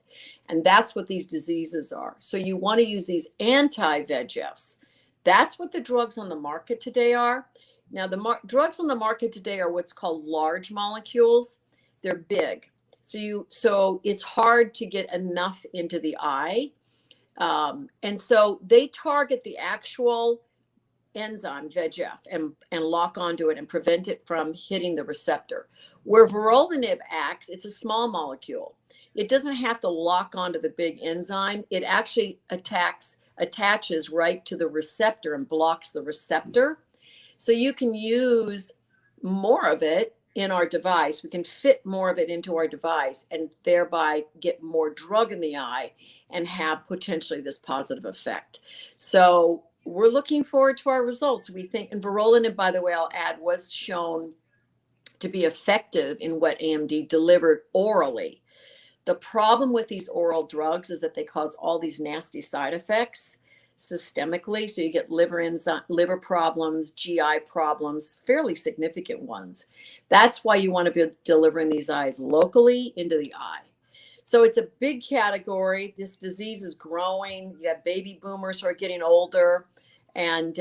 Speaker 7: And that's what these diseases are. So you want to use these anti-VEGFs. That's what the drugs on the market today are. Now, the drugs on the market today are what's called large molecules. They're big. So it's hard to get enough into the eye. And so they target the actual enzyme VEGF and lock onto it and prevent it from hitting the receptor. Where vorolanib acts, it's a small molecule. It doesn't have to lock onto the big enzyme. It actually attaches right to the receptor and blocks the receptor. So you can use more of it in our device. We can fit more of it into our device and thereby get more drug in the eye and have potentially this positive effect. So we're looking forward to our results. We think, and vorolanib, by the way, I'll add, was shown to be effective in wet AMD delivered orally. The problem with these oral drugs is that they cause all these nasty side effects systemically. So you get liver problems, GI problems, fairly significant ones. That's why you want to be delivering these eyes locally into the eye. So it's a big category. This disease is growing. You have baby boomers who are getting older. And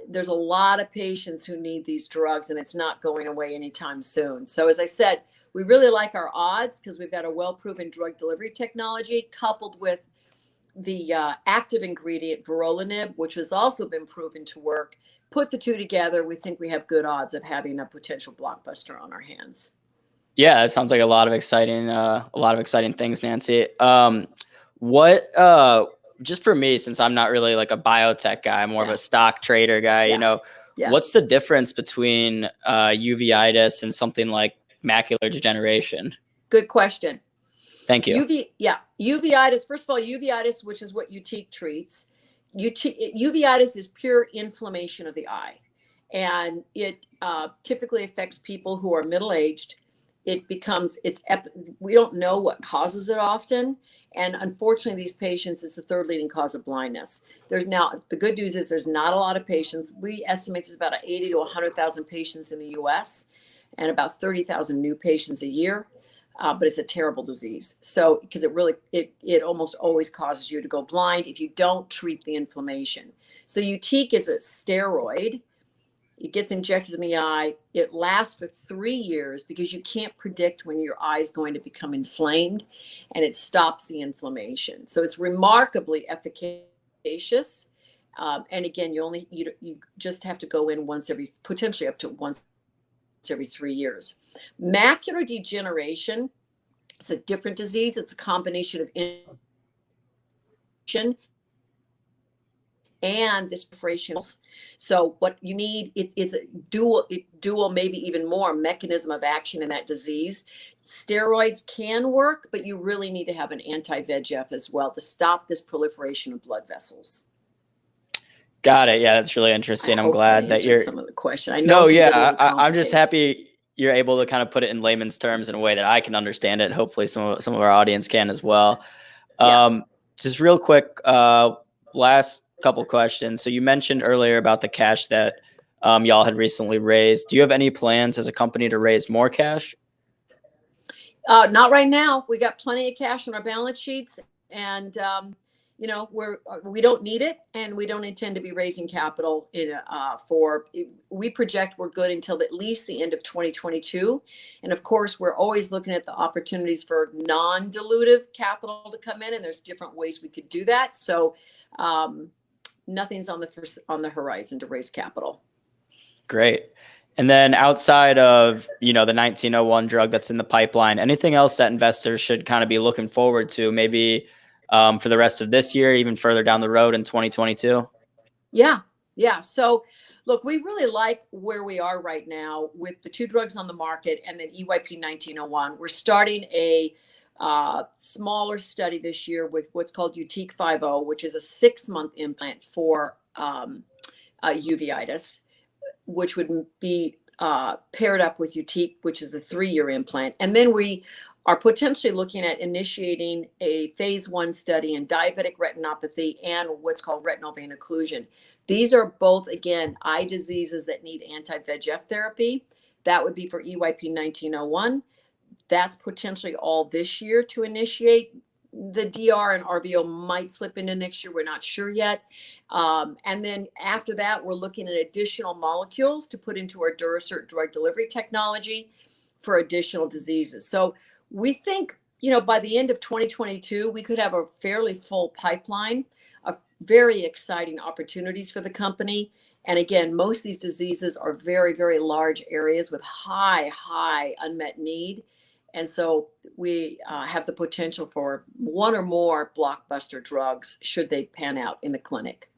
Speaker 7: there's a lot of patients who need these drugs, and it's not going away anytime soon. So as I said, we really like our odds because we've got a well-proven drug delivery technology coupled with the active ingredient vorolanib, which has also been proven to work. Put the two together, we think we have good odds of having a potential blockbuster on our hands.
Speaker 5: Yeah, it sounds like a lot of exciting things, Nancy. Just for me, since I'm not really like a biotech guy, I'm more of a stock trader guy, what's the difference between uveitis and something like macular degeneration?
Speaker 7: Good question.
Speaker 5: Thank you.
Speaker 7: Uveitis, first of all, uveitis, which is what YUTIQ treats. Uveitis is pure inflammation of the eye. And it typically affects people who are middle-aged. We don't know what causes it often. And unfortunately, these patients, it's the third leading cause of blindness. The good news is there's not a lot of patients. We estimate there's about 80 to 100,000 patients in the US and about 30,000 new patients a year. But it's a terrible disease. So, because it almost always causes you to go blind if you don't treat the inflammation. So YUTIQ is a steroid. It gets injected in the eye. It lasts for 3 years because you can't predict when your eye is going to become inflamed, and it stops the inflammation. So it's remarkably efficacious. And again, you just have to go in potentially up to once every 3 years. Macular degeneration, it's a different disease. It's a combination of inflammation and this proliferation. So what you need, it's a dual, maybe even more mechanism of action in that disease. Steroids can work, but you really need to have an anti-VEGF as well to stop this proliferation of blood vessels.
Speaker 5: Got it. Yeah, that's really interesting. I'm glad that you're
Speaker 7: some of the question. I know.
Speaker 5: I'm just happy you're able to kind of put it in layman's terms in a way that I can understand it. Hopefully some of our audience can as well. Just real quick, last couple questions. So you mentioned earlier about the cash that y'all had recently raised. Do you have any plans as a company to raise more cash?
Speaker 7: Not right now. We got plenty of cash on our balance sheets, and we don't need it, and we don't intend to be raising capital we project we're good until at least the end of 2022. And of course, we're always looking at the opportunities for non-dilutive capital to come in, and there's different ways we could do that. So nothing's on the horizon to raise capital.
Speaker 5: Great. And then outside of, the 1901 drug that's in the pipeline, anything else that investors should kind of be looking forward to, maybe for the rest of this year, even further down the road in 2022?
Speaker 7: Yeah. So look, we really like where we are right now with the 2 drugs on the market and then EYP-1901. We're starting a smaller study this year with what's called YUTIQ 50, which is a 6-month implant for uveitis, which would be paired up with YUTIQ, which is the 3-year implant. And then we are potentially looking at initiating a phase 1 study in diabetic retinopathy and what's called retinal vein occlusion. These are both, again, eye diseases that need anti-VEGF therapy. That would be for EYP-1901. That's potentially all this year to initiate. The DR and RVO might slip into next year. We're not sure yet. And then after that, we're looking at additional molecules to put into our Duracert drug delivery technology for additional diseases. So we think, by the end of 2022, we could have a fairly full pipeline of very exciting opportunities for the company. And again, most of these diseases are very, very large areas with high unmet need. And so we have the potential for 1 or more blockbuster drugs should they pan out in the clinic.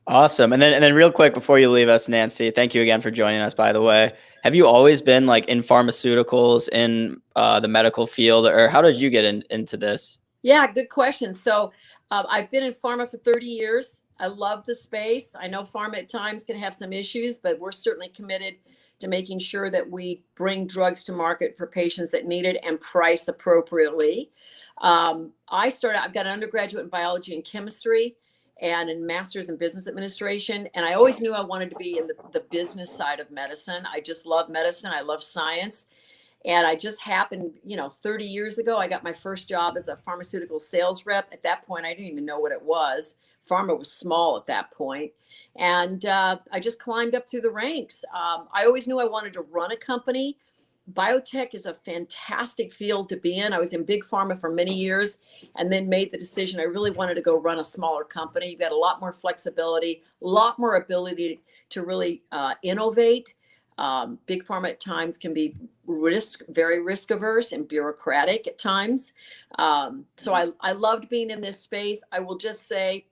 Speaker 5: Awesome. And then real quick before you leave us, Nancy, thank you again for joining us, by the way. Have you always been in pharmaceuticals, in the medical field, or how did you get into this?
Speaker 7: Yeah, good question. So I've been in pharma for 30 years. I love the space. I know pharma at times can have some issues, but we're certainly committed to making sure that we bring drugs to market for patients that need it and price appropriately. I've got an undergraduate in biology and chemistry and a master's in business administration. And I always knew I wanted to be in the business side of medicine. I just love medicine. I love science. And I just happened, 30 years ago, I got my first job as a pharmaceutical sales rep. At that point, I didn't even know what it was. Pharma was small at that point. And I just climbed up through the ranks. I always knew I wanted to run a company. Biotech is a fantastic field to be in. I was in big pharma for many years and then made the decision I really wanted to go run a smaller company. You've got a lot more flexibility, a lot more ability to really innovate. Big pharma at times can be very risk averse and bureaucratic at times. So I loved being in this space. I will just say,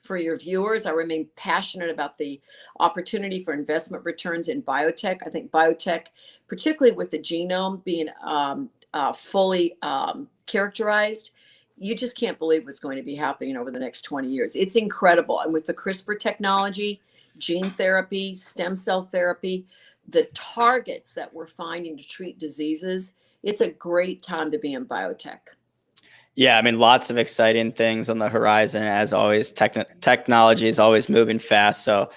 Speaker 7: for your viewers, I remain passionate about the opportunity for investment returns in biotech. I think biotech, particularly with the genome being fully characterized, you just can't believe what's going to be happening over the next 20 years. It's incredible. And with the CRISPR technology, gene therapy, stem cell therapy, the targets that we're finding to treat diseases, it's a great time to be in biotech.
Speaker 5: Yeah, lots of exciting things on the horizon. As always, technology is always moving fast. So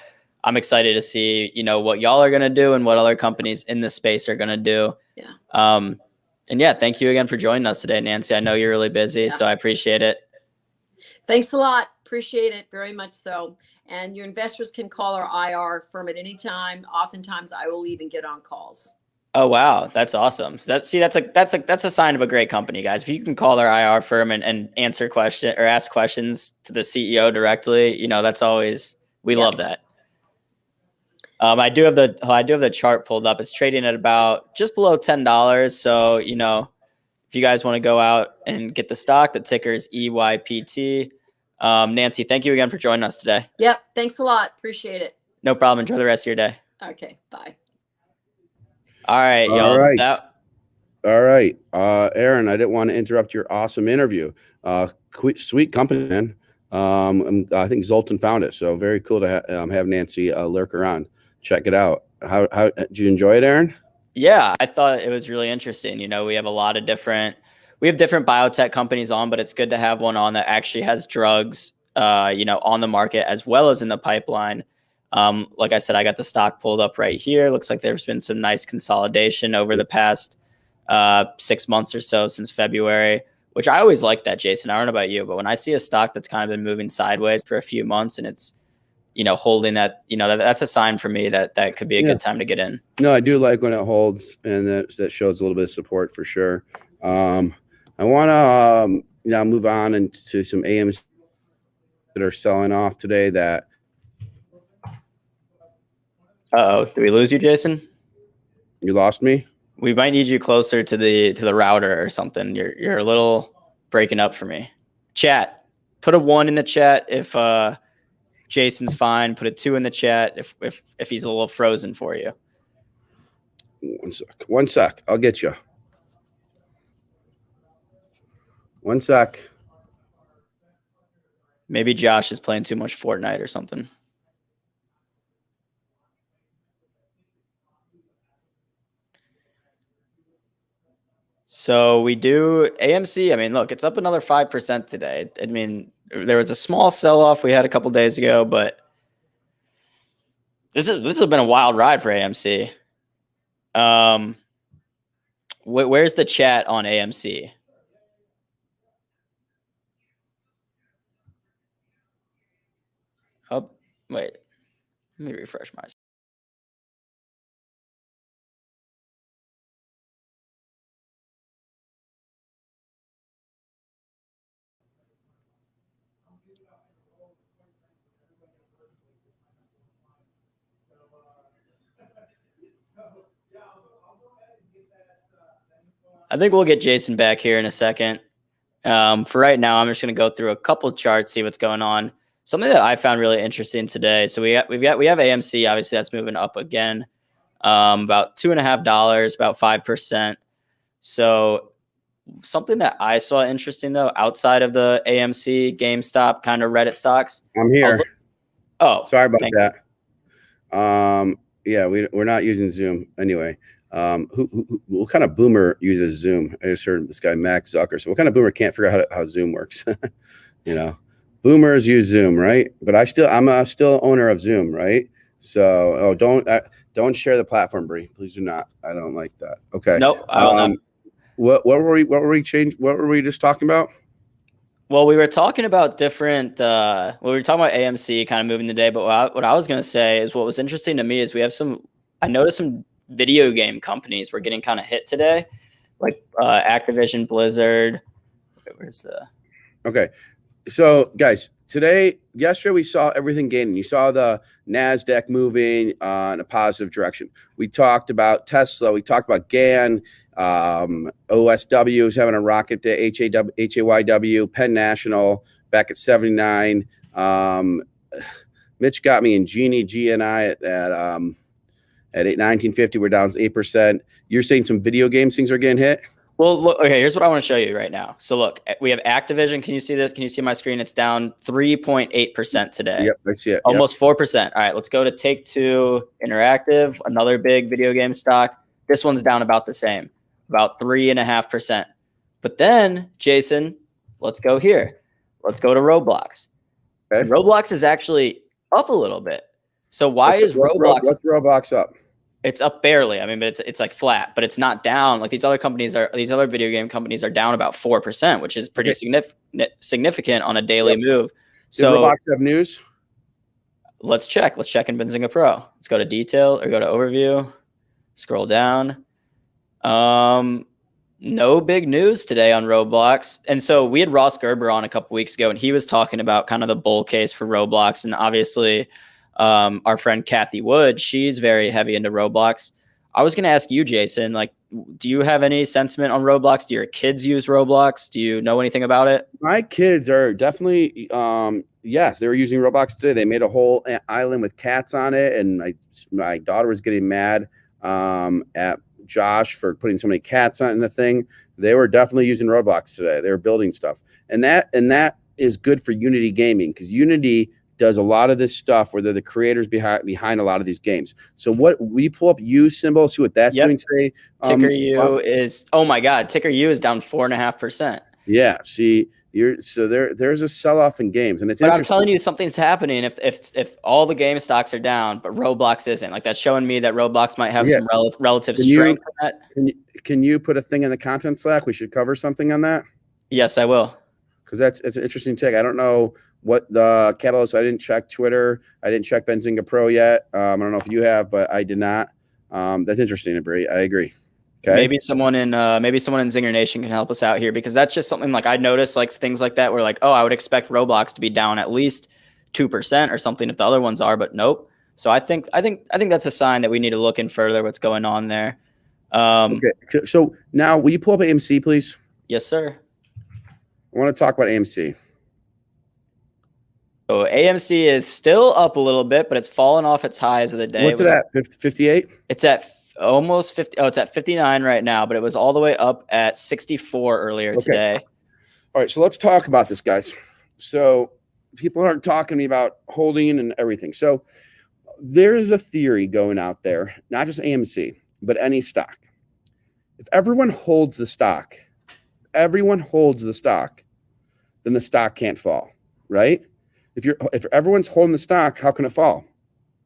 Speaker 5: I'm excited to see, what y'all are going to do and what other companies in this space are going to do.
Speaker 7: Yeah.
Speaker 5: And yeah, thank you again for joining us today, Nancy. I know you're really busy, so I appreciate it.
Speaker 7: Thanks a lot. Appreciate it very much so. And your investors can call our IR firm at any time. Oftentimes I will even get on calls.
Speaker 5: Oh, wow. That's awesome. That's a sign of a great company, guys. If you can call their IR firm and answer question or ask questions to the CEO directly, that's always, we love that. I do have the chart pulled up. It's trading at about just below $10. So, if you guys want to go out and get the stock, the ticker is EYPT. Nancy, thank you again for joining us today.
Speaker 7: Yep. Thanks a lot. Appreciate it.
Speaker 5: No problem. Enjoy the rest of your day.
Speaker 7: Okay. Bye.
Speaker 5: All right, y'all.
Speaker 8: All right. All right. Aaron, I didn't want to interrupt your awesome interview. Sweet company, man. I think Zoltan found it. So very cool to have Nancy lurk around. Check it out. How did you enjoy it, Aaron?
Speaker 5: Yeah, I thought it was really interesting. We have different biotech companies on, but it's good to have one on that actually has drugs on the market as well as in the pipeline. Like I said, I got the stock pulled up right here. Looks like there's been some nice consolidation over the past 6 months or so since February, which I always like that, Jason. I don't know about you, but when I see a stock that's kind of been moving sideways for a few months and it's, holding that, that's a sign for me that could be a good time to get in.
Speaker 8: No, I do like when it holds, and that shows a little bit of support for sure. I want to now move on into some AMC that are selling off today. That
Speaker 5: did we lose you, Jason?
Speaker 8: you lost me.
Speaker 5: We might need you closer to the router or something. You're a little breaking up for me. Chat, put a 1 in the chat if Jason's fine. Put a 2 in the chat if he's a little frozen for you.
Speaker 8: 1 sec. I'll get you. 1 sec.
Speaker 5: Maybe Josh is playing too much Fortnite or something. So we do AMC. I mean, look, it's up another 5% today. I mean, there was a small sell-off we had a couple days ago, but this has been a wild ride for AMC. Where's the chat on AMC? Oh, wait. Let me refresh myself. I think we'll get Jason back here in a second. For right now, I'm just going to go through a couple charts, see what's going on. Something that I found really interesting today. So we have AMC. Obviously, that's moving up again, about $2.50, about 5%. So something that I saw interesting though, outside of the AMC, GameStop kind of Reddit stocks.
Speaker 8: I'm here. Sorry about that. Yeah, we're not using Zoom anyway. What kind of boomer uses Zoom? I just heard this guy Max Zucker. So what kind of boomer can't figure out how Zoom works? Boomers use Zoom, right? But I'm still owner of Zoom, right? So don't share the platform, Bree. Please do not. I don't like that. Okay.
Speaker 5: Nope. I don't know.
Speaker 8: What were we just talking about?
Speaker 5: Well, we were talking about different. We were talking about AMC kind of moving today, but what I was going to say is what was interesting to me is I noticed some video game companies were getting kind of hit today, like Activision, Blizzard. Okay.
Speaker 8: So guys, yesterday we saw everything gaining. You saw the NASDAQ moving in a positive direction. We talked about Tesla. We talked about GAN. OSW is having a rocket to HAYW, Penn National back at 79. Mitch got me in GNI at 1950. We're down 8%. You're saying some video game things are getting hit?
Speaker 5: Well, look, okay, here's what I want to show you right now. So look, we have Activision. Can you see this? Can you see my screen? It's down 3.8% today.
Speaker 8: Yep, I see it.
Speaker 5: Almost 4%. All right, let's go to Take-Two Interactive, another big video game stock. This one's down about the same, about 3.5%. But then, Jason, let's go here. Let's go to Roblox. Okay. Roblox is actually up a little bit. So what's
Speaker 8: Roblox up?
Speaker 5: It's up barely. I mean, but it's like flat, but it's not down. Like these other video game companies are down about 4%, which is pretty significant on a daily move. So
Speaker 8: Roblox have news?
Speaker 5: Let's check. Let's check in Benzinga Pro. Let's go to detail or go to overview. Scroll down. No big news today on Roblox. And so we had Ross Gerber on a couple weeks ago, and he was talking about kind of the bull case for Roblox. And obviously, our friend Kathy Wood, she's very heavy into Roblox. I was going to ask you, Jason, like, do you have any sentiment on Roblox? Do your kids use Roblox? Do you know anything about it?
Speaker 8: My kids are definitely, yes, they were using Roblox today. They made a whole island with cats on it. And my daughter was getting mad at Josh for putting so many cats on the thing. They were definitely using Roblox today. They were building stuff. And that is good for Unity Gaming, because Unity does a lot of this stuff where they're the creators behind a lot of these games. So what we pull up U symbol, see what that's doing today.
Speaker 5: Ticker U is, oh my God, Ticker U is down 4.5%.
Speaker 8: Yeah. See, There's a sell-off in games, and it's
Speaker 5: But I'm
Speaker 8: interesting.
Speaker 5: telling you, something's happening if all the game stocks are down, but Roblox isn't. Like, that's showing me that Roblox might have some relative strength in that.
Speaker 8: Can you put a thing in the content Slack? We should cover something on that,
Speaker 5: Yes, I will.
Speaker 8: because it's an interesting take. I don't know what the catalyst. I didn't check Twitter. I didn't check Benzinga Pro yet. I don't know if you have, but I did not. That's interesting, Bree. I agree. Okay.
Speaker 5: Maybe someone in Zinger Nation can help us out here, because that's just something like I noticed, like things like that where like, oh, I would expect Roblox to be down at least 2% or something if the other ones are, but nope. So I think that's a sign that we need to look in further what's going on there.
Speaker 8: Okay. So now, will you pull up AMC, please?
Speaker 5: Yes, sir.
Speaker 8: I want to talk about AMC.
Speaker 5: So AMC is still up a little bit, but it's fallen off its highs of the day.
Speaker 8: What's it at? 58?
Speaker 5: It's at almost 50. Oh, it's at 59 right now, but it was all the way up at 64 earlier today.
Speaker 8: All right, so let's talk about this, guys. So people aren't talking to me about holding and everything. So there's a theory going out there, not just AMC, but any stock. If everyone holds the stock, then the stock can't fall, right? If everyone's holding the stock, how can it fall?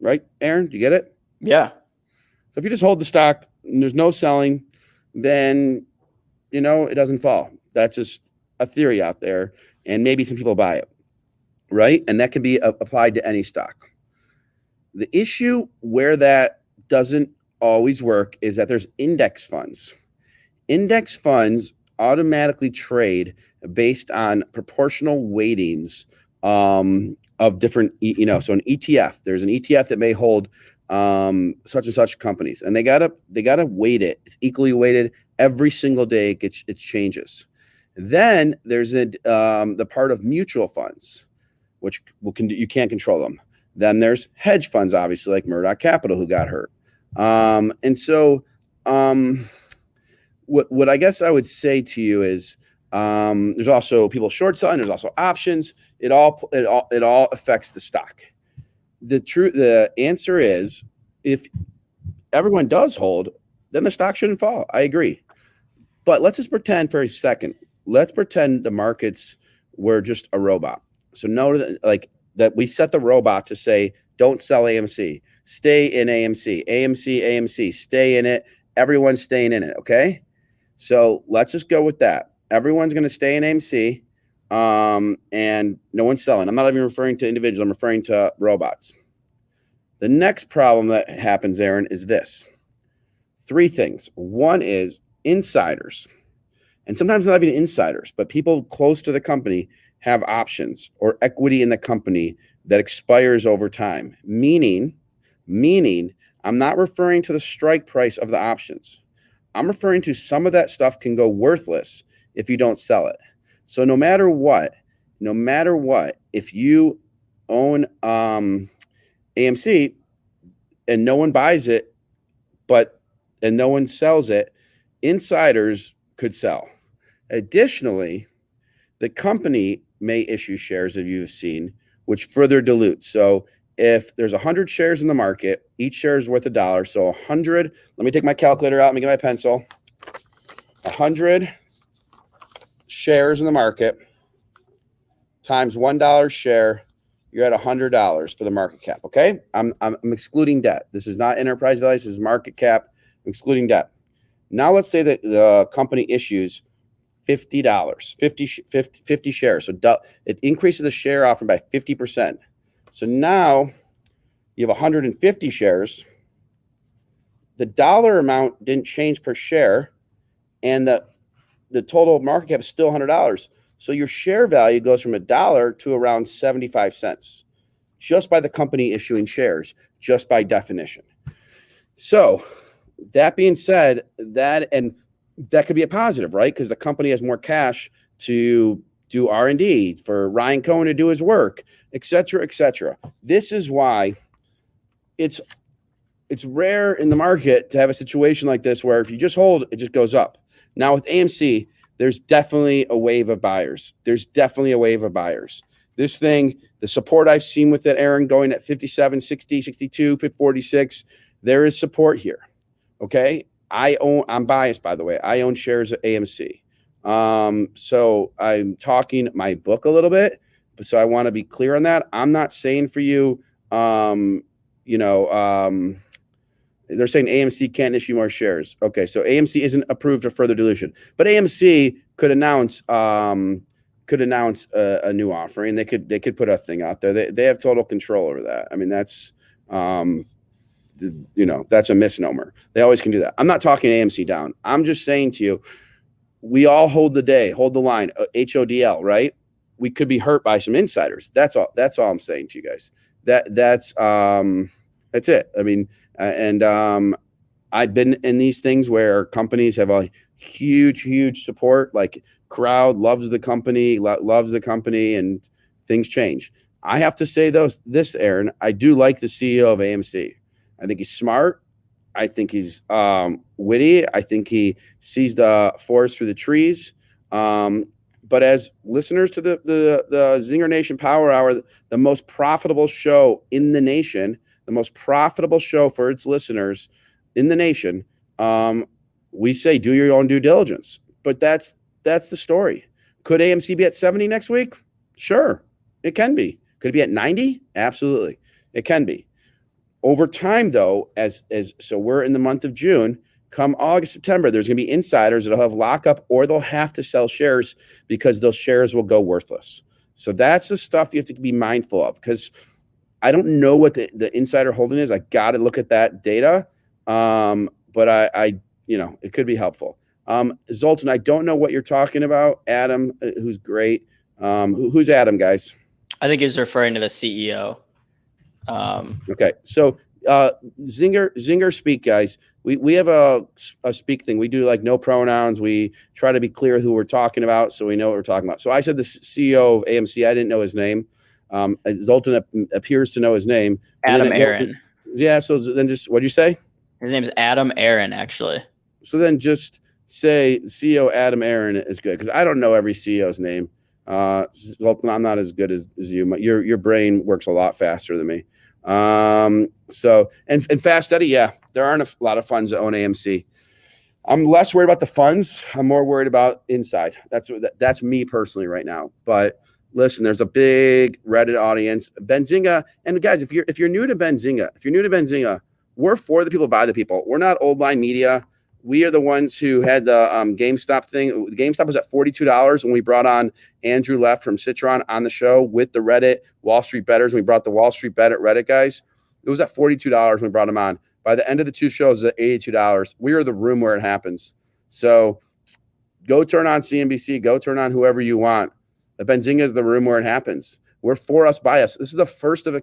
Speaker 8: Right, Aaron? Do you get it?
Speaker 5: Yeah.
Speaker 8: So if you just hold the stock and there's no selling, then, it doesn't fall. That's just a theory out there, and maybe some people buy it, right? And that can be applied to any stock. The issue where that doesn't always work is that there's index funds. Index funds automatically trade based on proportional weightings of different, so an ETF, there's an ETF that may hold such and such companies, and they gotta weight it. It's equally weighted every single day. It changes. Then there's the part of mutual funds, which you can't control them. Then there's hedge funds, obviously, like Murdoch Capital, who got hurt. And so what I guess I would say to you is there's also people short selling. There's also options. It all affects the stock. The answer is, if everyone does hold, then the stock shouldn't fall. I agree. But let's just pretend for a second. Let's pretend the markets were just a robot. So know that we set the robot to say, don't sell AMC. Stay in AMC. AMC, stay in it. Everyone's staying in it, okay? So let's just go with that. Everyone's going to stay in AMC. And no one's selling. I'm not even referring to individuals. I'm referring to robots. The next problem that happens, Aaron, is this. 3 things. One is insiders. And sometimes not even insiders, but people close to the company have options or equity in the company that expires over time. Meaning, I'm not referring to the strike price of the options. I'm referring to some of that stuff can go worthless if you don't sell it. So no matter what, if you own AMC and no one buys it, and no one sells it, insiders could sell. Additionally, the company may issue shares, as you've seen, which further dilutes. So if there's 100 shares in the market, each share is worth $1. So 100, let me take my calculator out, let me get my pencil. 100 shares in the market times $1 share, you're at $100 for the market cap. Okay, I'm excluding debt. This is not enterprise value. This is market cap. I'm excluding debt. Now let's say that the company issues $50, 50 shares. So it increases the share offering by 50%. So now you have 150 shares. The dollar amount didn't change per share, and the total market cap is still $100. So your share value goes from $1 to around 75 cents just by the company issuing shares, just by definition. So that being said, that could be a positive, right? Because the company has more cash to do R&D, for Ryan Cohen to do his work, et cetera, et cetera. This is why it's rare in the market to have a situation like this where if you just hold, it just goes up. Now with AMC, there's definitely a wave of buyers. This thing, the support I've seen with it, Aaron, going at 57, 60, 62, 46, there is support here. Okay. I'm biased, by the way. I own shares at AMC. So I'm talking my book a little bit, so I want to be clear on that. I'm not saying for you, they're saying AMC can't issue more shares. Okay, so AMC isn't approved for further dilution, but AMC could announce a new offering. They could put a thing out there. They have total control over that. I mean, that's that's a misnomer. They always can do that. I'm not talking AMC down. I'm just saying to you, we all hold the line, HODL, right? We could be hurt by some insiders. That's all I'm saying to you guys. That's it. I mean, I've been in these things where companies have a huge support, like crowd loves the company, and things change. I have to say this, Aaron, I do like the CEO of AMC. I think he's smart. I think he's witty. I think he sees the forest through the trees. But as listeners to the Zinger Nation Power Hour, the most profitable show in the nation, the most profitable show for its listeners in the nation, we say do your own due diligence. But that's the story. Could AMC be at 70 next week? Sure, it can be. Could it be at 90? Absolutely, it can be. Over time, though, so we're in the month of June. Come August, September, there's going to be insiders that'll have lockup, or they'll have to sell shares because those shares will go worthless. So that's the stuff you have to be mindful of, because I don't know what the insider holding is. I got to look at that data, but I it could be helpful. Zoltan, I don't know what you're talking about. Adam, who's great. Who's Adam, guys?
Speaker 5: I think he's referring to the CEO.
Speaker 8: Okay, so Zinger Speak, guys. We have a speak thing. We do like no pronouns. We try to be clear who we're talking about, so we know what we're talking about. So I said the CEO of AMC. I didn't know his name. Zoltan appears to know his name.
Speaker 5: Adam Aaron.
Speaker 8: Yeah. So then just what'd you say?
Speaker 5: His name's Adam Aaron, actually.
Speaker 8: So then just say CEO Adam Aaron is good, because I don't know every CEO's name. Zoltan, I'm not as good as you. Your brain works a lot faster than me. So Fast Study, yeah, there aren't a lot of funds that own AMC. I'm less worried about the funds. I'm more worried about inside. That's me personally right now. But listen, there's a big Reddit audience. Benzinga, and guys, if you're new to Benzinga, we're for the people, by the people. We're not old line media. We are the ones who had the GameStop thing. GameStop was at $42 when we brought on Andrew Leff from Citron on the show with the Reddit Wall Street bettors. We brought the Wall Street bet at Reddit guys. It was at $42 when we brought him on. By the end of the two shows, at $82. We are the room where it happens. So go turn on CNBC. Go turn on whoever you want. The Benzinga is the room where it happens. We're for us, by us. This is the first of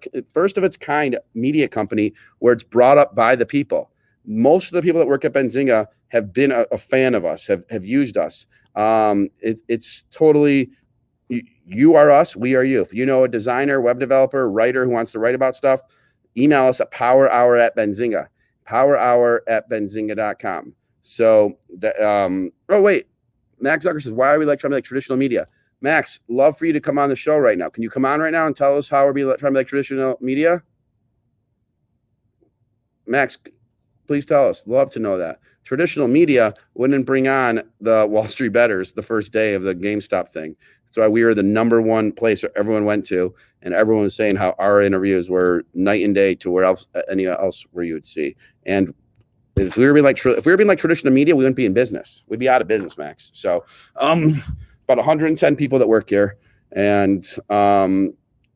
Speaker 8: its kind media company where it's brought up by the people. Most of the people that work at Benzinga have been a fan of us, have used us. It's totally, you are us, we are you. If you know a designer, web developer, writer who wants to write about stuff, email us at powerhour@Benzinga, powerhour@benzinga.com. So, Max Zucker says, why are we trying to be like traditional media? Max, love for you to come on the show right now. Can you come on right now and tell us how we're trying to be like traditional media? Max, please tell us. Love to know that. Traditional media wouldn't bring on the Wall Street bettors the first day of the GameStop thing. That's why we were the number one place where everyone went to, and everyone was saying how our interviews were night and day to where else where you would see. And if we were being like traditional media, we wouldn't be in business. We'd be out of business, Max. So, about 110 people that work here, and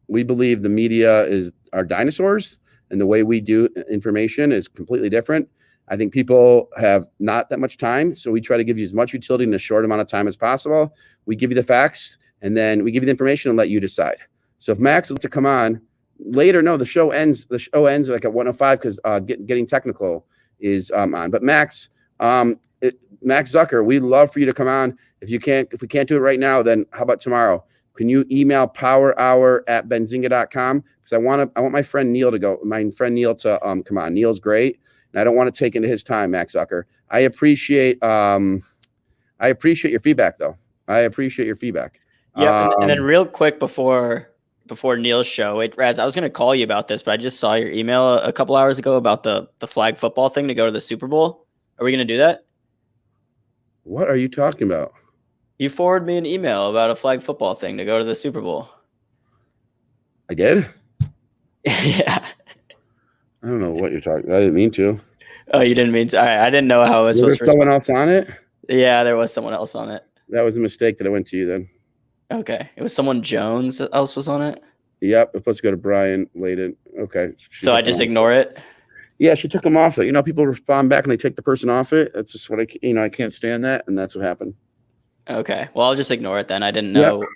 Speaker 8: we believe the media are dinosaurs. And the way we do information is completely different. I think people have not that much time, so we try to give you as much utility in a short amount of time as possible. We give you the facts, and then we give you the information and let you decide. So if Max wants to come on later, no, the show ends like at 1:05 because getting technical is on. But Max Zucker, we'd love for you to come on. If we can't do it right now, then how about tomorrow? Can you email powerhour@benzinga.com? Because I want my friend Neil to come on. Neil's great, and I don't want to take into his time, Max Zucker. I appreciate your feedback, though. I appreciate your feedback.
Speaker 5: Yeah, and then real quick before Neil's show, wait, Raz, I was going to call you about this, but I just saw your email a couple hours ago about the flag football thing to go to the Super Bowl. Are we going to do that?
Speaker 8: What are you talking about?
Speaker 5: You forwarded me an email about a flag football thing to go to the Super Bowl.
Speaker 8: I did.
Speaker 5: Yeah.
Speaker 8: I don't know what you're talking. I didn't mean to.
Speaker 5: Oh, you didn't mean to. All right. I didn't know how I was
Speaker 8: Was there
Speaker 5: supposed to
Speaker 8: someone
Speaker 5: respond.
Speaker 8: else on it?
Speaker 5: Yeah, there was someone else on it.
Speaker 8: That was a mistake that I went to you then.
Speaker 5: Okay. It was someone Jones else was on it.
Speaker 8: Yep. It's supposed to go to Brian Layden. Okay.
Speaker 5: So I just ignore it.
Speaker 8: Yeah, she took him off it. You know, people respond back and they take the person off it. That's just what I can't stand that, and that's what happened.
Speaker 5: Okay. Well, I'll just ignore it then. I didn't know.
Speaker 8: Yep.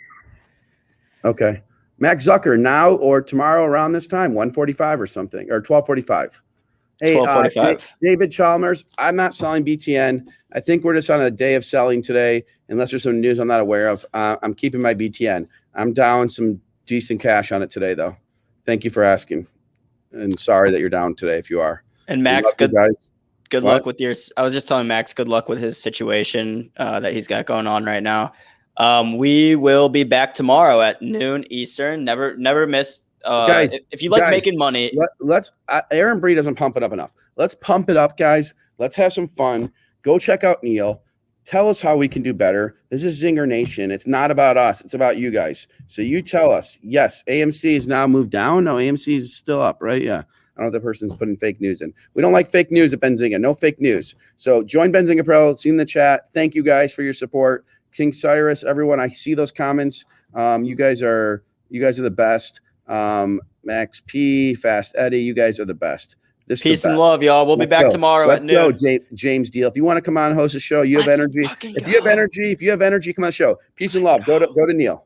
Speaker 8: Okay. Max Zucker now or tomorrow around this time, 1:45 or something, or 12:45. Hey,
Speaker 5: 12:45.
Speaker 8: David Chalmers, I'm not selling BTN. I think we're just on a day of selling today, unless there's some news I'm not aware of. I'm keeping my BTN. I'm down some decent cash on it today, though. Thank you for asking. And sorry that you're down today if you are.
Speaker 5: And Max, good
Speaker 8: What?
Speaker 5: luck with your. I was just telling Max, good luck with his situation that he's got going on right now. We will be back tomorrow at noon Eastern. Never miss.
Speaker 8: Guys,
Speaker 5: if you like
Speaker 8: guys,
Speaker 5: making money,
Speaker 8: let's. Aaron Bree doesn't pump it up enough. Let's pump it up, guys. Let's have some fun. Go check out Neil. Tell us how we can do better. This is Zinger Nation. It's not about us. It's about you guys. So you tell us. Yes, AMC is now moved down. No, AMC is still up, right? Yeah. I don't know if the person's putting fake news in. We don't like fake news at Benzinga. No fake news. So join Benzinga Pro. See in the chat. Thank you guys for your support. King Cyrus, everyone. I see those comments. You guys are the best. Max P, Fast Eddie, you guys are the best.
Speaker 5: peace and love, y'all. We'll be back tomorrow at noon.
Speaker 8: Let's go, James Deal. If you want to come on and host a show, you have energy. If you have energy, come on the show. Peace and love. Go to Neil.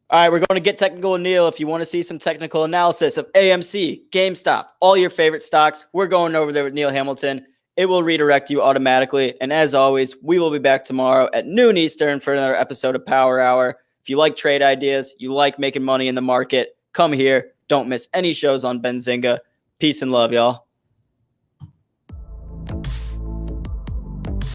Speaker 5: All right, we're going to get technical with Neil. If you want to see some technical analysis of AMC, GameStop, all your favorite stocks, we're going over there with Neil Hamilton. It will redirect you automatically. And as always, we will be back tomorrow at noon Eastern for another episode of Power Hour. If you like trade ideas, you like making money in the market, come here. Don't miss any shows on Benzinga. Peace and love, y'all.